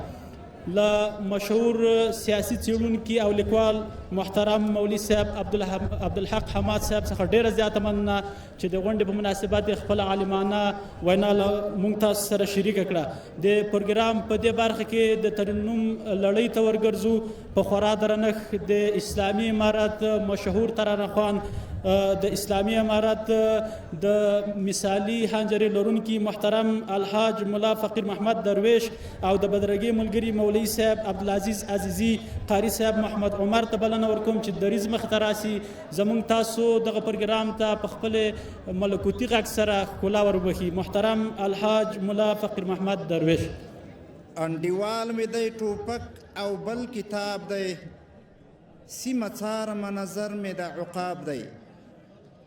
D: له مشهور سیاسي څېړونکي او لیکوال محترم مولوي صاحب عبدالحق حماد صاحب څخه ډېره زیاته مننه چې د غونډې په مناسبت یې خپله عالمانه وینا له موږ تاسو سره شریکه کړه. د پروګرام په دې برخه کې د ترنم لړۍ ته ورګرځو. په خورا درنښت د اسلامي امارت مشهور ترانهخوان، د اسلامي امارت د مثالي حنجرې لرونکي محترم الحاج ملا فقیر محمد درویش او د بدرګۍ ملګري مولوي صاحب عبدالعزیز عزیزي، قاري صاحب محمد عمر ته بلنه ورکوم چې دریځ مخې ته راسي، زموږ تاسو دغه پروګرام ته په خپل ملکوتي غږ سره ښکلا وربخي. محترم الحاج ملا فقیر محمد درویش.
I: انډیوال مې دی ټوپک او بل کتاب دی، سیمه څارمه نظر مې د عقاب دی.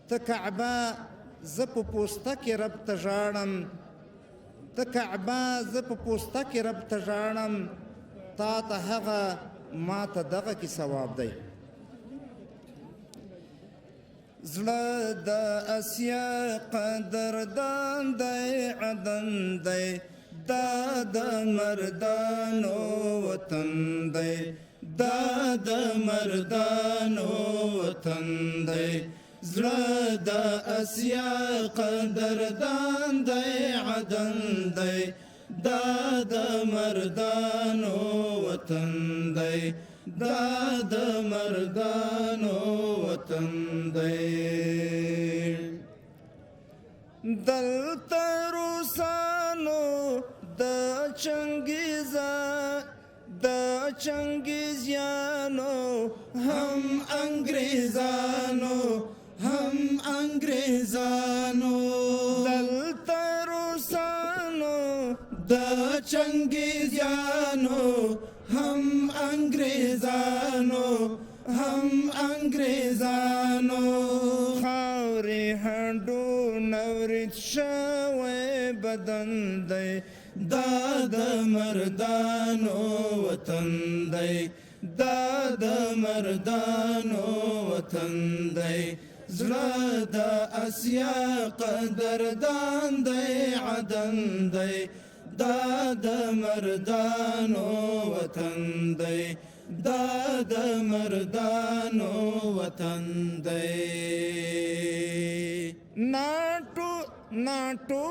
I: ته کعبه زه په پوسته کې رب ته ژاړم، ته کعبه زه په پوسته کې رب ته ژاړم، تا ته هغه ما ته دغه کې ثواب دی. زړه د اسیا قدردان دی، عدن دی، دا د مردانو وطن دی، دا د مردانو وطن دی. زړه د اسیا قدردان دی، عدن دی، دا د مردانو وطن دی، دا د مردانو وطن دی. دلته روسانو د چنګیزیانو هم انګریزانو دلته روسانو د چنګیزیانو هم انګریزانو خاورې هډو نورید شوی بدن دی، دا د مردانو وطن دی، دا د مردانو وطن دی. زړه د اسیا قدردان دی، عدن دی، دا د مردانو وطن دی، دا د مردانو وطن دی. ناټو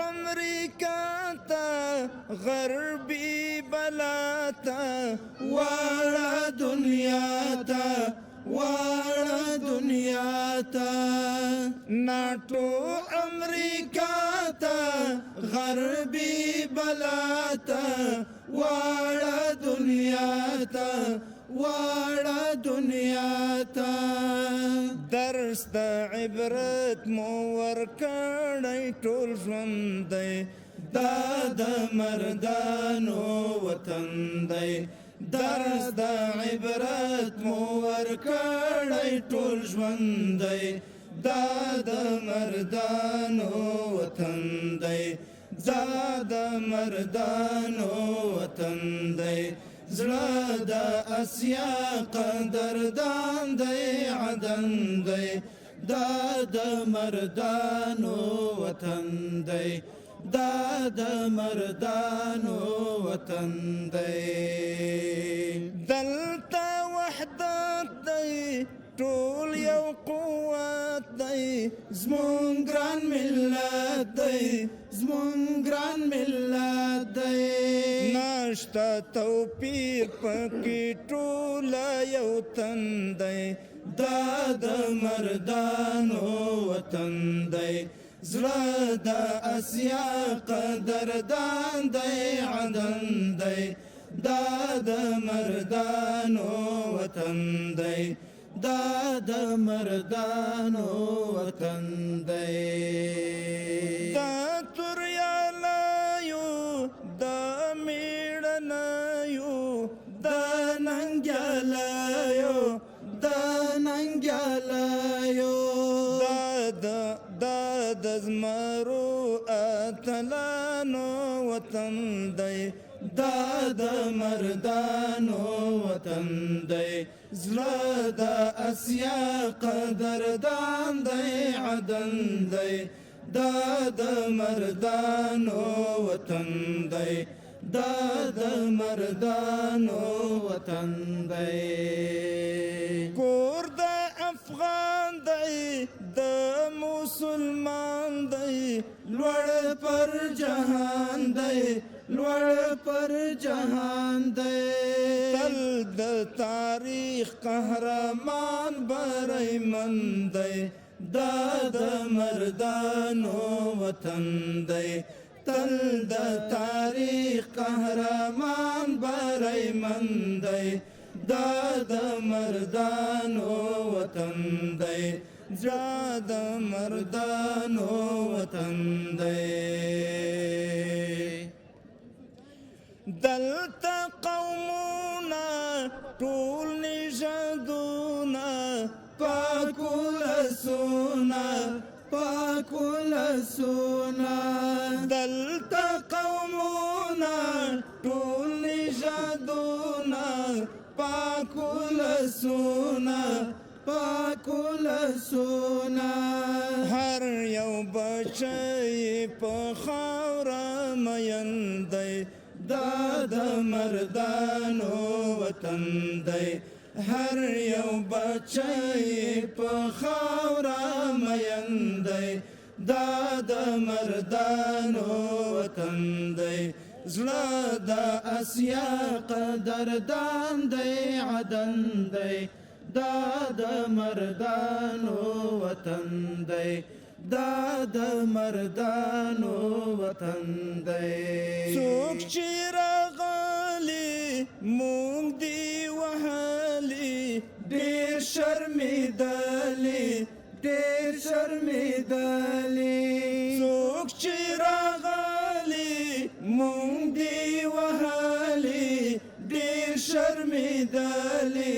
I: امریکا ته غربي بلا ته واړه دنیا ته ناټو امریکا ته غربي بلا ته واړه دنیا ته درس د عبرت مو ورکړی ټول ژوند دی، دا د مردانو وطن دی درس د عبرت مو ورکړی ټول ژوند دی دا د مردانو وطن دی دا د مردانو وطن دی زړه د اسیا قدردان دی عدن دی دا د مردانو وطن دی دا د مردانو وطن دی دلته وحدت دی ټول یو قوت دی زمون ګران ملت دی زمون ګران ملت دی نشته توپیر پکې ټول یو تن دی دا د مردانو وطن دی زړه د اسیا قدردان دی عدن دی دا د مردانو وطن دی دا د مردانو وطن دی دا توریالیو دا میړنیو دا ننګیالیو دا ننګیالیو دا د زمرو اتلانو وطن دی دا د مردانو وطن دی زړه د اسیا قدردان دی عدن دی دا د مردانو وطن دی دا د مردانو وطن دی کور د افغان دی د مسلمان دی لوړ پر جهان دی لوړ پر جهان دی تل د تاریخ قهرمان بریمن دی دا د مردانو وطن دی تل د تاریخ قهرمان بریمن دی دا د مردانو وطن دی زړه د مردانو وطن دی دلته قومونه ټول نژادونه پاکو لاسونه پاکو لاسونه دلته قومونه ټول نژادونه پاکو لاسونه پاکو لاسونه هر یو بچی په خاوره مین دی دا د مردانو وطن دی هر یو بچی په خاوره مین دی دا د مردانو وطن دی زړه د اسیا قدردان دی عدن دی دا د مردانو وطن دی دا د مردانو وطن دی څوک چې راغلي مونږ دی وهلي ډېر شرمېدلي ډېر شرمېدلي څوک چې راغلي مونږ دی وهلي ډېر شرمېدلي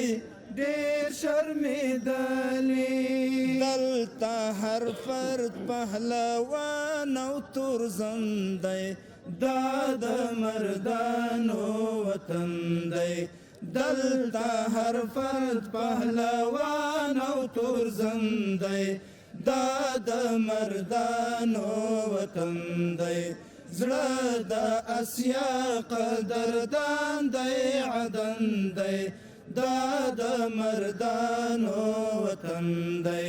I: ډېر شرمېدلي دلته هر فرد پهلوان او تورزن دی دا د مردانو وطن دی دلته هر فرد پهلوان او تورزن دی دا د مردانو وطن دی زړه د اسیا قدردان دی عدن دی دا د مردانو وطن دی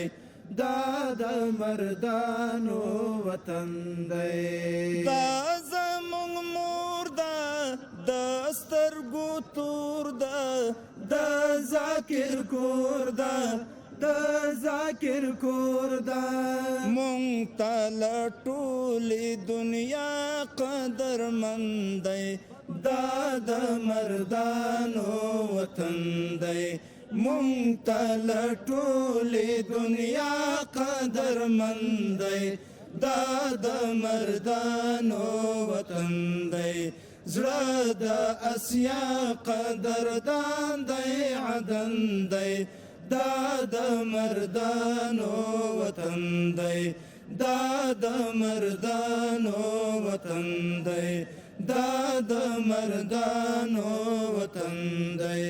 I: دا د مردانو وطن دی دا زمونږ مور ده د سترګو تور ده د ذاکر کور ده د ذاکر کور ده مونږ ته له ټولې دنیا قدرمند دی دا د مردانو وطن دی مونږ ته له ټولې دنیا قدرمند دی دا د مردانو وطن دی زړه د اسیا قدردان دی عدن دی دا د مردانو وطن دی دا د مردانو وطن دی دا د مردانو وطن دی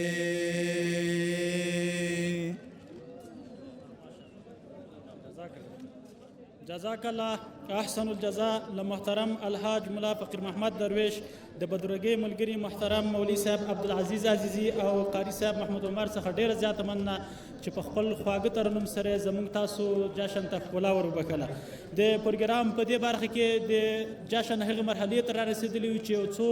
D: جزاک الله احسن الجزاء لمحترم الحاج ملا فقیر محمد درویش د بدرګۍ ملګري محترم مولوي صاحب عبدالعزیز عزیزي او قاری صاحب محمود عمر څخه ډیره زیاته مننه چې په خپل خواږه ترنم سره زموږ تاسو جشن ته ښکلا وربښله د پروګرام په دې برخه کې د جشن هغې مرحلې ته رارسېدلي یو چې یو څو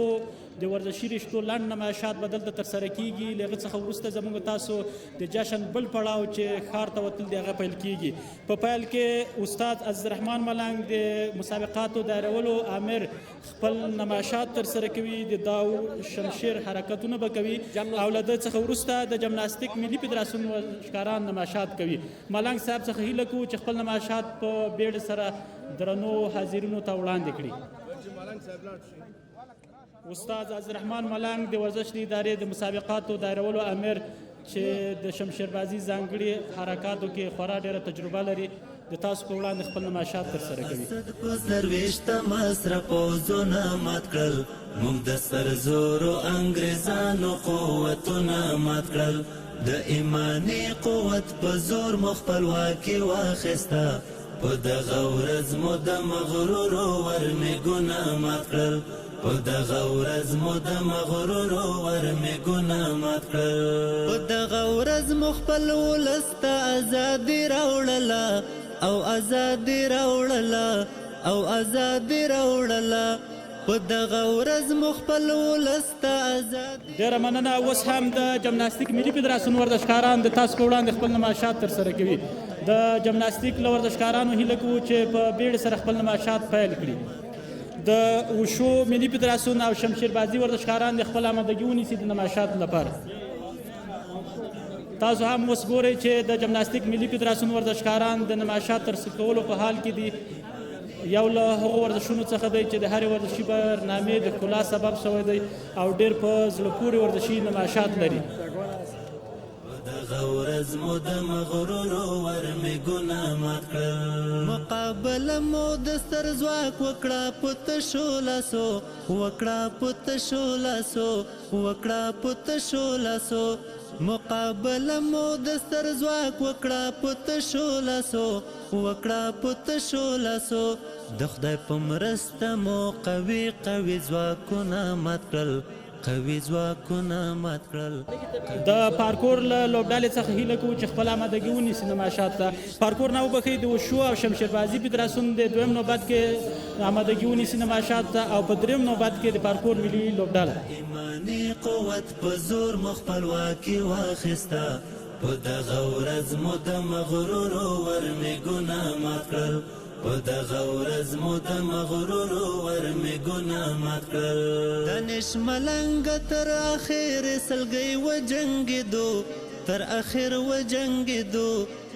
D: د ورزشي رشتو لنډ نمایشات به دلته ترسره کیږي له هغې څخه وروسته زموږ تاسو د جشن بل پړاو چې ښار ته وتل د هغه پیل کیږي په پیل کې استاد عزیز الرحمن ملنګ د مسابقاتو دایرولو امر خپل نمایشات ترسره کوي د داو شمشیر حرکتونه به کوي او له ده څخه وروسته د جمناستیک ملي فدراسیون ورزشکاران نمایشات کوي ملنګ صاحب څخه هیله کوو چې خپل نمایشات په بیړه سره درنو حاضرینو ته وړاندې کړي استاد عزیز الرحمن ملنګ د ورزش د ادارې د مسابقاتو دایرولو امر چې د شمشیربازي ځانګړي حرکاتو کې خورا ډېره تجربه لري د تاسو په وړاندې خپل نمایشات ترسره کوي
J: په سرویشته مصرف پوځونه مات کړل موږ د سرزورو انګریزانو قوتونه مات کړل د ایماني قوت په زور مو خپلواکي واخیسته په دغه ورځ مو د مغرورو ورمېږونه مات کړل په دغه ورځ مو د مغرورو ورمېږونه مات کړل په دغه ورځ مو خپل ولس ته ازادي راوړله او ازادي راوړله او ازادي راوړله په دغه ورځ مو خپل ولس ته ازادي
D: ډېره مننه اوس هم د جمناستیک ملي فدراسیون ورزشکاران د تاسو په وړاندې خپل نمایشات ترسره کوي د جمناستیک له ورزشکارانو هیله کوو چې په بیړه سره خپل نمایشات پیل کړي د وشو ملي فدراسیون او شمشیربازي ورزشکاران د خپل آمادګي ونیسي د نمایشاتو لپاره تاسو هم اوس ګورئ چې د جمناستیک ملي فدراسیون ورزشکاران د نمایشات ترسره کولو په حال کې دي یو له هغو ورزشونو څخه دی چې د هرې ورزشي برنامې د ښکلا سبب شوی دی او ډېر په زړه پورې ورزشي نمایشات لري
J: دغه ورځ مو د مغرورو ورمېږونه مات کړل مقابله مو د ستر ځواک وکړه په تشو لاسو وکړه په تشو لاسو وکړه په تشو لاسو مقابله مو د ستر ځواک وکړه په تشو لاسو وکړه په تشو لاسو د خدای په مرسته مو قوي قوي ځواکونه مات کړل قوي ځواکونه مات کړل
D: د پارکور له لوبډالې څخه هیله کوو چې خپل آمادګي ونیسي نمایشات ته پارکور نه وبښئ د وشو او شمشیربازي فدراسیون د دویم نوبت کې آمادګي ونیسي نمایشات ته او په دریم نوبت کې د پارکور ملي لوبډاله
J: ایماني قوت په زور مو خپلواکي واخیسته په دغه ورځ مو د مغرورو ورمېږونه مات کړل په دغه ورځ مو د مغرورو ورمېږونه مات کړل دانش ملنګه تر اخر سلګۍ وجنګېدو تر اخر وجنګېدو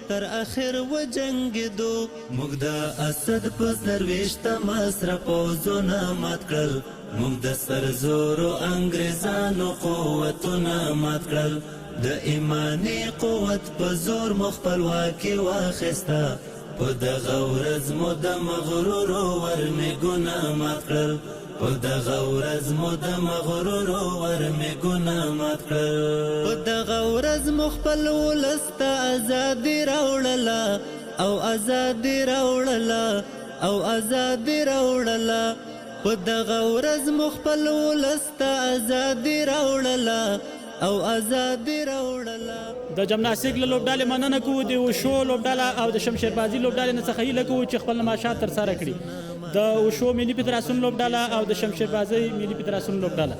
J: تر اخر وجنګېدو موږ د اسد په سرویشته مصرف پوځونه مات کړل موږ د سرزورو انګریزانو قوتونه مات کړل د ایماني قوت په زور مو خپلواکي واخیسته په دغه ورځ مو د مغرورو ورمېږونه مات کړل په دغه ورځ مو د مغرورو ورمېږونه مات کړل په دغه ورځ مو خپل ولس ته ازادي راوړله او ازادي راوړله او ازادي راوړله په دغه ورځ مو خپل ولس ته ازادي راوړله او ازادي راوړله
D: د جمناستیک له لوبډالې مننه کوو د وشو لوبډاله او د شمشیربازي لوبډالې نه څخه هیله کوو چې خپل نمایشات ترسره کړي د وشو ملي فدراسیون لوبډاله او د شمشیربازۍ ملي فدراسیون لوبډاله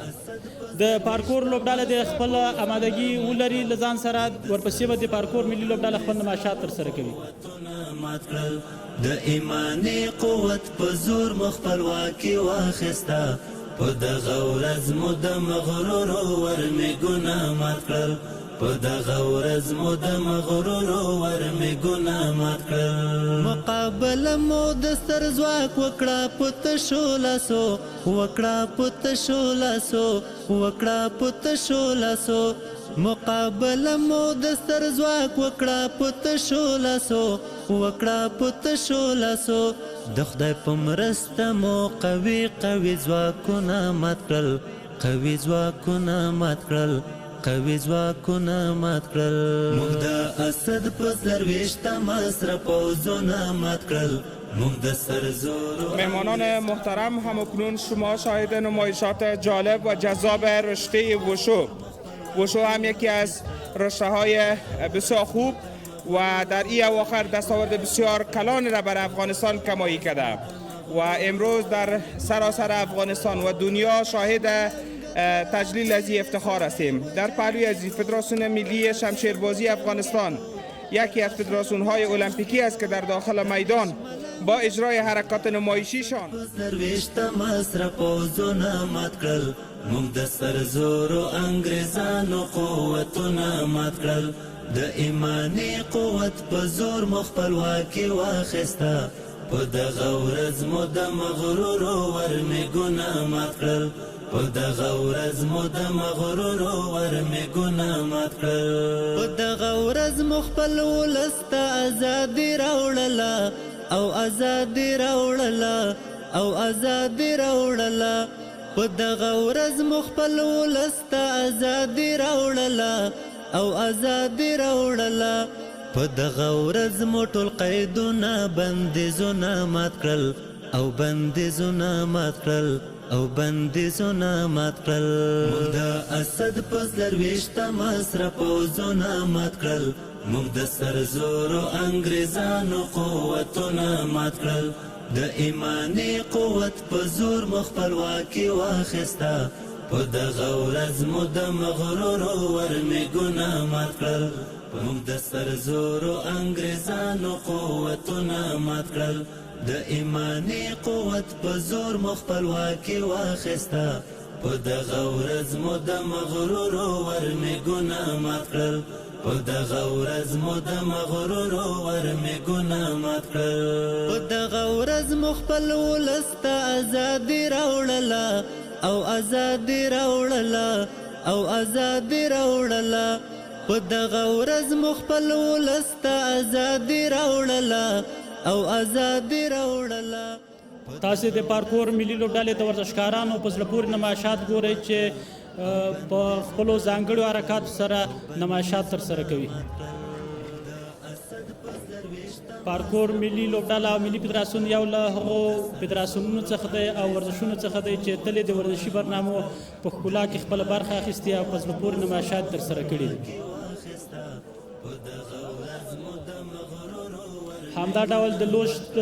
D: د پارکور لوبډاله د خپل آمادګي ولري له ځان سره ورپسې به د پارکور ملي لوبډاله خپل نمایشات ترسره کوي
J: د ایماني قوت په زور مو خپلواکي واخیسته په دغه ورځ مو د مغرورو ورمېږونه مات کړل په دغه ورځ مو د مغرورو ورمېږونه مات کړل مقابله مو د ستر ځواک وکړه په تشو لاسو وکړه په تشو لاسو وکړه په تشو لاسو مقابله مو د ستر ځواک وکړه په تشو لاسو وکړه په تشو لاسو د خدای په مرسته مو قوي قوي ځواکونه مات کړل قوي ځواکونه مات کړل قوي ځواکونه مات کړل موږ د اسد په څلرویشتم سره پوځونه مات کړل موږ د سرزورو
K: مهمانان محترم همکنون شما شاهد نمایشات جالب و جذاب رشته وشو هم یکی از رشته های بسیار خوب و در این اواخر دستاورد بسیار کلان را بر افغانستان کمایی کرده و امروز در سراسر افغانستان و دنیا شاهد تجلیل از این افتخار هستیم. در پهلوی از فدراسیون ملی شمشیربازی افغانستان یکی از فدراسیون های المپیکی است که در داخل میدان با اجرای حرکات نمایشیشان
J: موږ د سرزورو انګریزانو قوتونه مات کړل د ایماني قوت په زور مو خپلواکي واخیسته په دغه ورځ مو د مغرورو ورمېږونه مات کړل په دغه ورځ مو د مغرورو ورمېږونه مات کړل په دغه ورځ مو خپل ولس ته ازادي راوړله او ازادي راوړله او ازادي راوړله په دغه ورځ مو خپل ولس ته ازادي راوړله او ازادي راوړله په دغه ورځ مو ټول قیدونه بندیزونه مات کړل او بندیزونه مات کړل او بندیزونه مات کړل موږ د اسد په څلرویشتم سره پوځونه مات کړل موږ د سرزورو انګریزانو قوتونه مات کړل د ایماني قوت په زور مو خپلواکي واخیسته په دغه ورځ مو د مغرورو ورمېږونه مات کړل موږ د سرزورو انګریزانو قوتونه مات کړل د ایماني قوت په زور مو خپلواکي واخیسته په دغه ورځ مو د مغرورو ورمېږونه مات کړل په دغه ورځ مو د مغرورو ورمېږونه مات کړل په دغه ورځ مو خپل ولس ته ازادي راوړله او ازادي راوړله او ازادي راوړله په دغه ورځ مو خپل ولس ته ازادي راوړله او ازادي راوړله
D: تاسې د پارکور ملي لوبډلې د ورزشکارانو په زړه پورې نمایشات ګورئ چې په خپلو ځانګړو حرکاتو سره نمایشات ترسره کوي. پارکور ملي لوبډله او ملي فدراسیون یو له هغو فدراسیونونو څخه دی او ورزشونو څخه دی چې تل د ورزشي برنامو په ښکلا کې خپله برخه اخیستې او په زړه پورې نمایشات ترسره کړي دي. همدا ډول د لوشت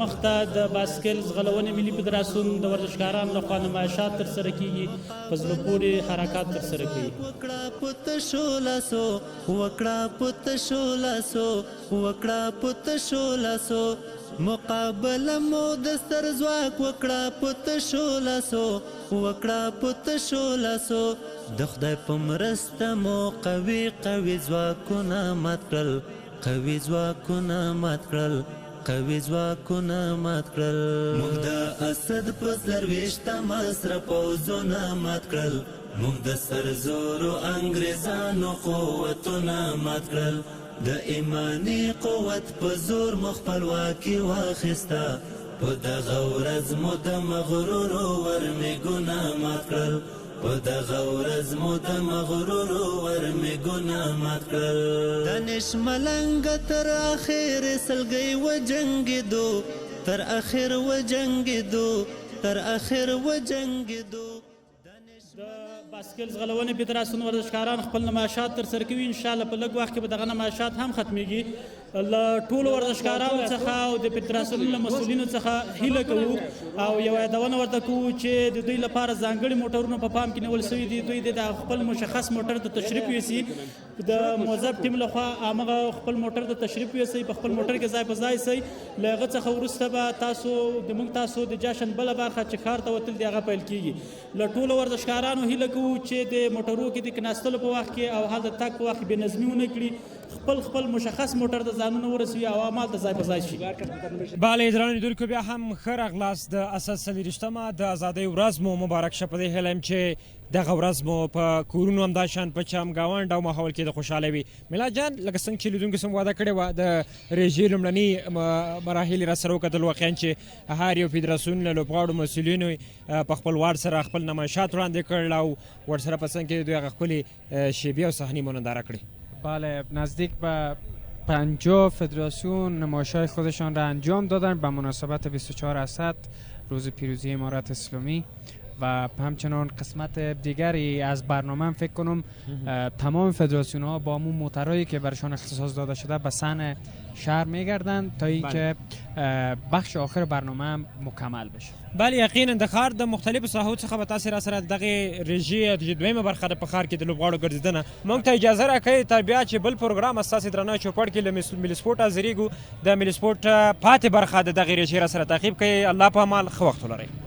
D: مخته د باسکل ځغلونې ملي فدراسیون د ورزشکارانو لخوا نمایشات ترسره کیږي په زړه پورې حرکات ترسره کوي.
J: وکړه په تشو لاسو وکړه په تشو لاسو وکړه په تشو لاسو مقابله مو د ستر ځواک وکړه په تشو لاسو وکړه په تشو لاسو د خدای په مرسته مو قوي قوي ځواکونه مات کړل قوي ځواکونه مات کړل قوي ځواکونه مات کړل موږ د اسد په څلرویشتم سره پوځونه مات کړل موږ د سرزورو انګریزانو قوتونه مات کړل د ایماني قوت په زور مو خپلواکي واخیسته په دغه ورځ مو د مغرورو ورمېږونه مات کړل په دغه ورځ مو د مغرورو ورمېږونه مات کړل دانش ملنګه تر اخر سلګۍ وجنګېدو تر اخر وجنګېدو تر اخر وجنګېدو.
D: د باسکل ځغلونې فدراسیون ورزشکاران خپل نمایشات ترسره کوي. انشاءالله په لږ وخت کې به دغه نمایشات هم ختمیږي. له ټولو ورزشکارانو څخه او د فدراسیون له مسؤلینو څخه هیله کوو او یوه یادونه ورته کوو چې د دوی لپاره ځانګړي موټرونه په پام کې نیول شوي دي. دوی د خپل مشخص موټر ته تشریف یوسي د موظف ټیم لخوا همغه خپل موټر ته تشریف یوسئ په خپل موټر کې ځای په ځای سئ. له هغه څخه وروسته به تاسو د جشن بله برخه چې ښار ته وتل د هغه پیل کیږي. له ټولو ورزشکارانو هیله کوو چې د موټرو کې د کېناستلو په وخت کې او هلته تګ په وخت کې بې نظمي ونه کړي. خپل مشخص موټر د ځانونه ورسوي او همالته ځای په ځای شي.
A: بله درانه لیدونکو بیا هم ښه راغلاست. د اساس 40مه د ازادۍ ورځ مو مبارک شه. په دې هیله یم چې دغه ورځ مو په کورونو همدا شان په چمګاونډ او ماحول کې د خوشحالۍ وي. میلاد جان لکه څنګه چې لیدونکو سم واده کړې وه د رژې لومړني مراحل یې راسره وکتل واقعا چې هر یو فدراسیون له لوبغاړو مسؤلینو په خپل واډ سره خپل نمایشات وړاندې کړل او ورسره په څنګ کې دوی هغه ښکلې شیبې او صحنې مو ننداره کړې.
B: بله نزدیک به 50 فدراسیون نمایش‌های خودشان را انجام دادن به مناسبت 24 اسد روز پیروزی امارت اسلامی و همچنان قسمت دیگری از برنامه فکر کنم تمام فدراسیون ها با همون موترهایی که برشان اختصاص داده شده به صحن شهر میگردن تا اینکه بخش آخر برنامه مکمل بشه.
A: بله یقینا د ښار د مختلفو ساحو څخه به تاسې را سره دغې رژې د دویمه برخه د په ښار کې د لوبغاړو ګرځېدنه موږ ته اجازه راکوي تر بیا چې بل پروګرام ستاسې درنه چوپړ کې له ملي سپورټ حاضرېږو د ملي سپورټ پاتې برخه د دغې رژې را سره تعقیب کوي. الله په امان ښه وخت ولرئ.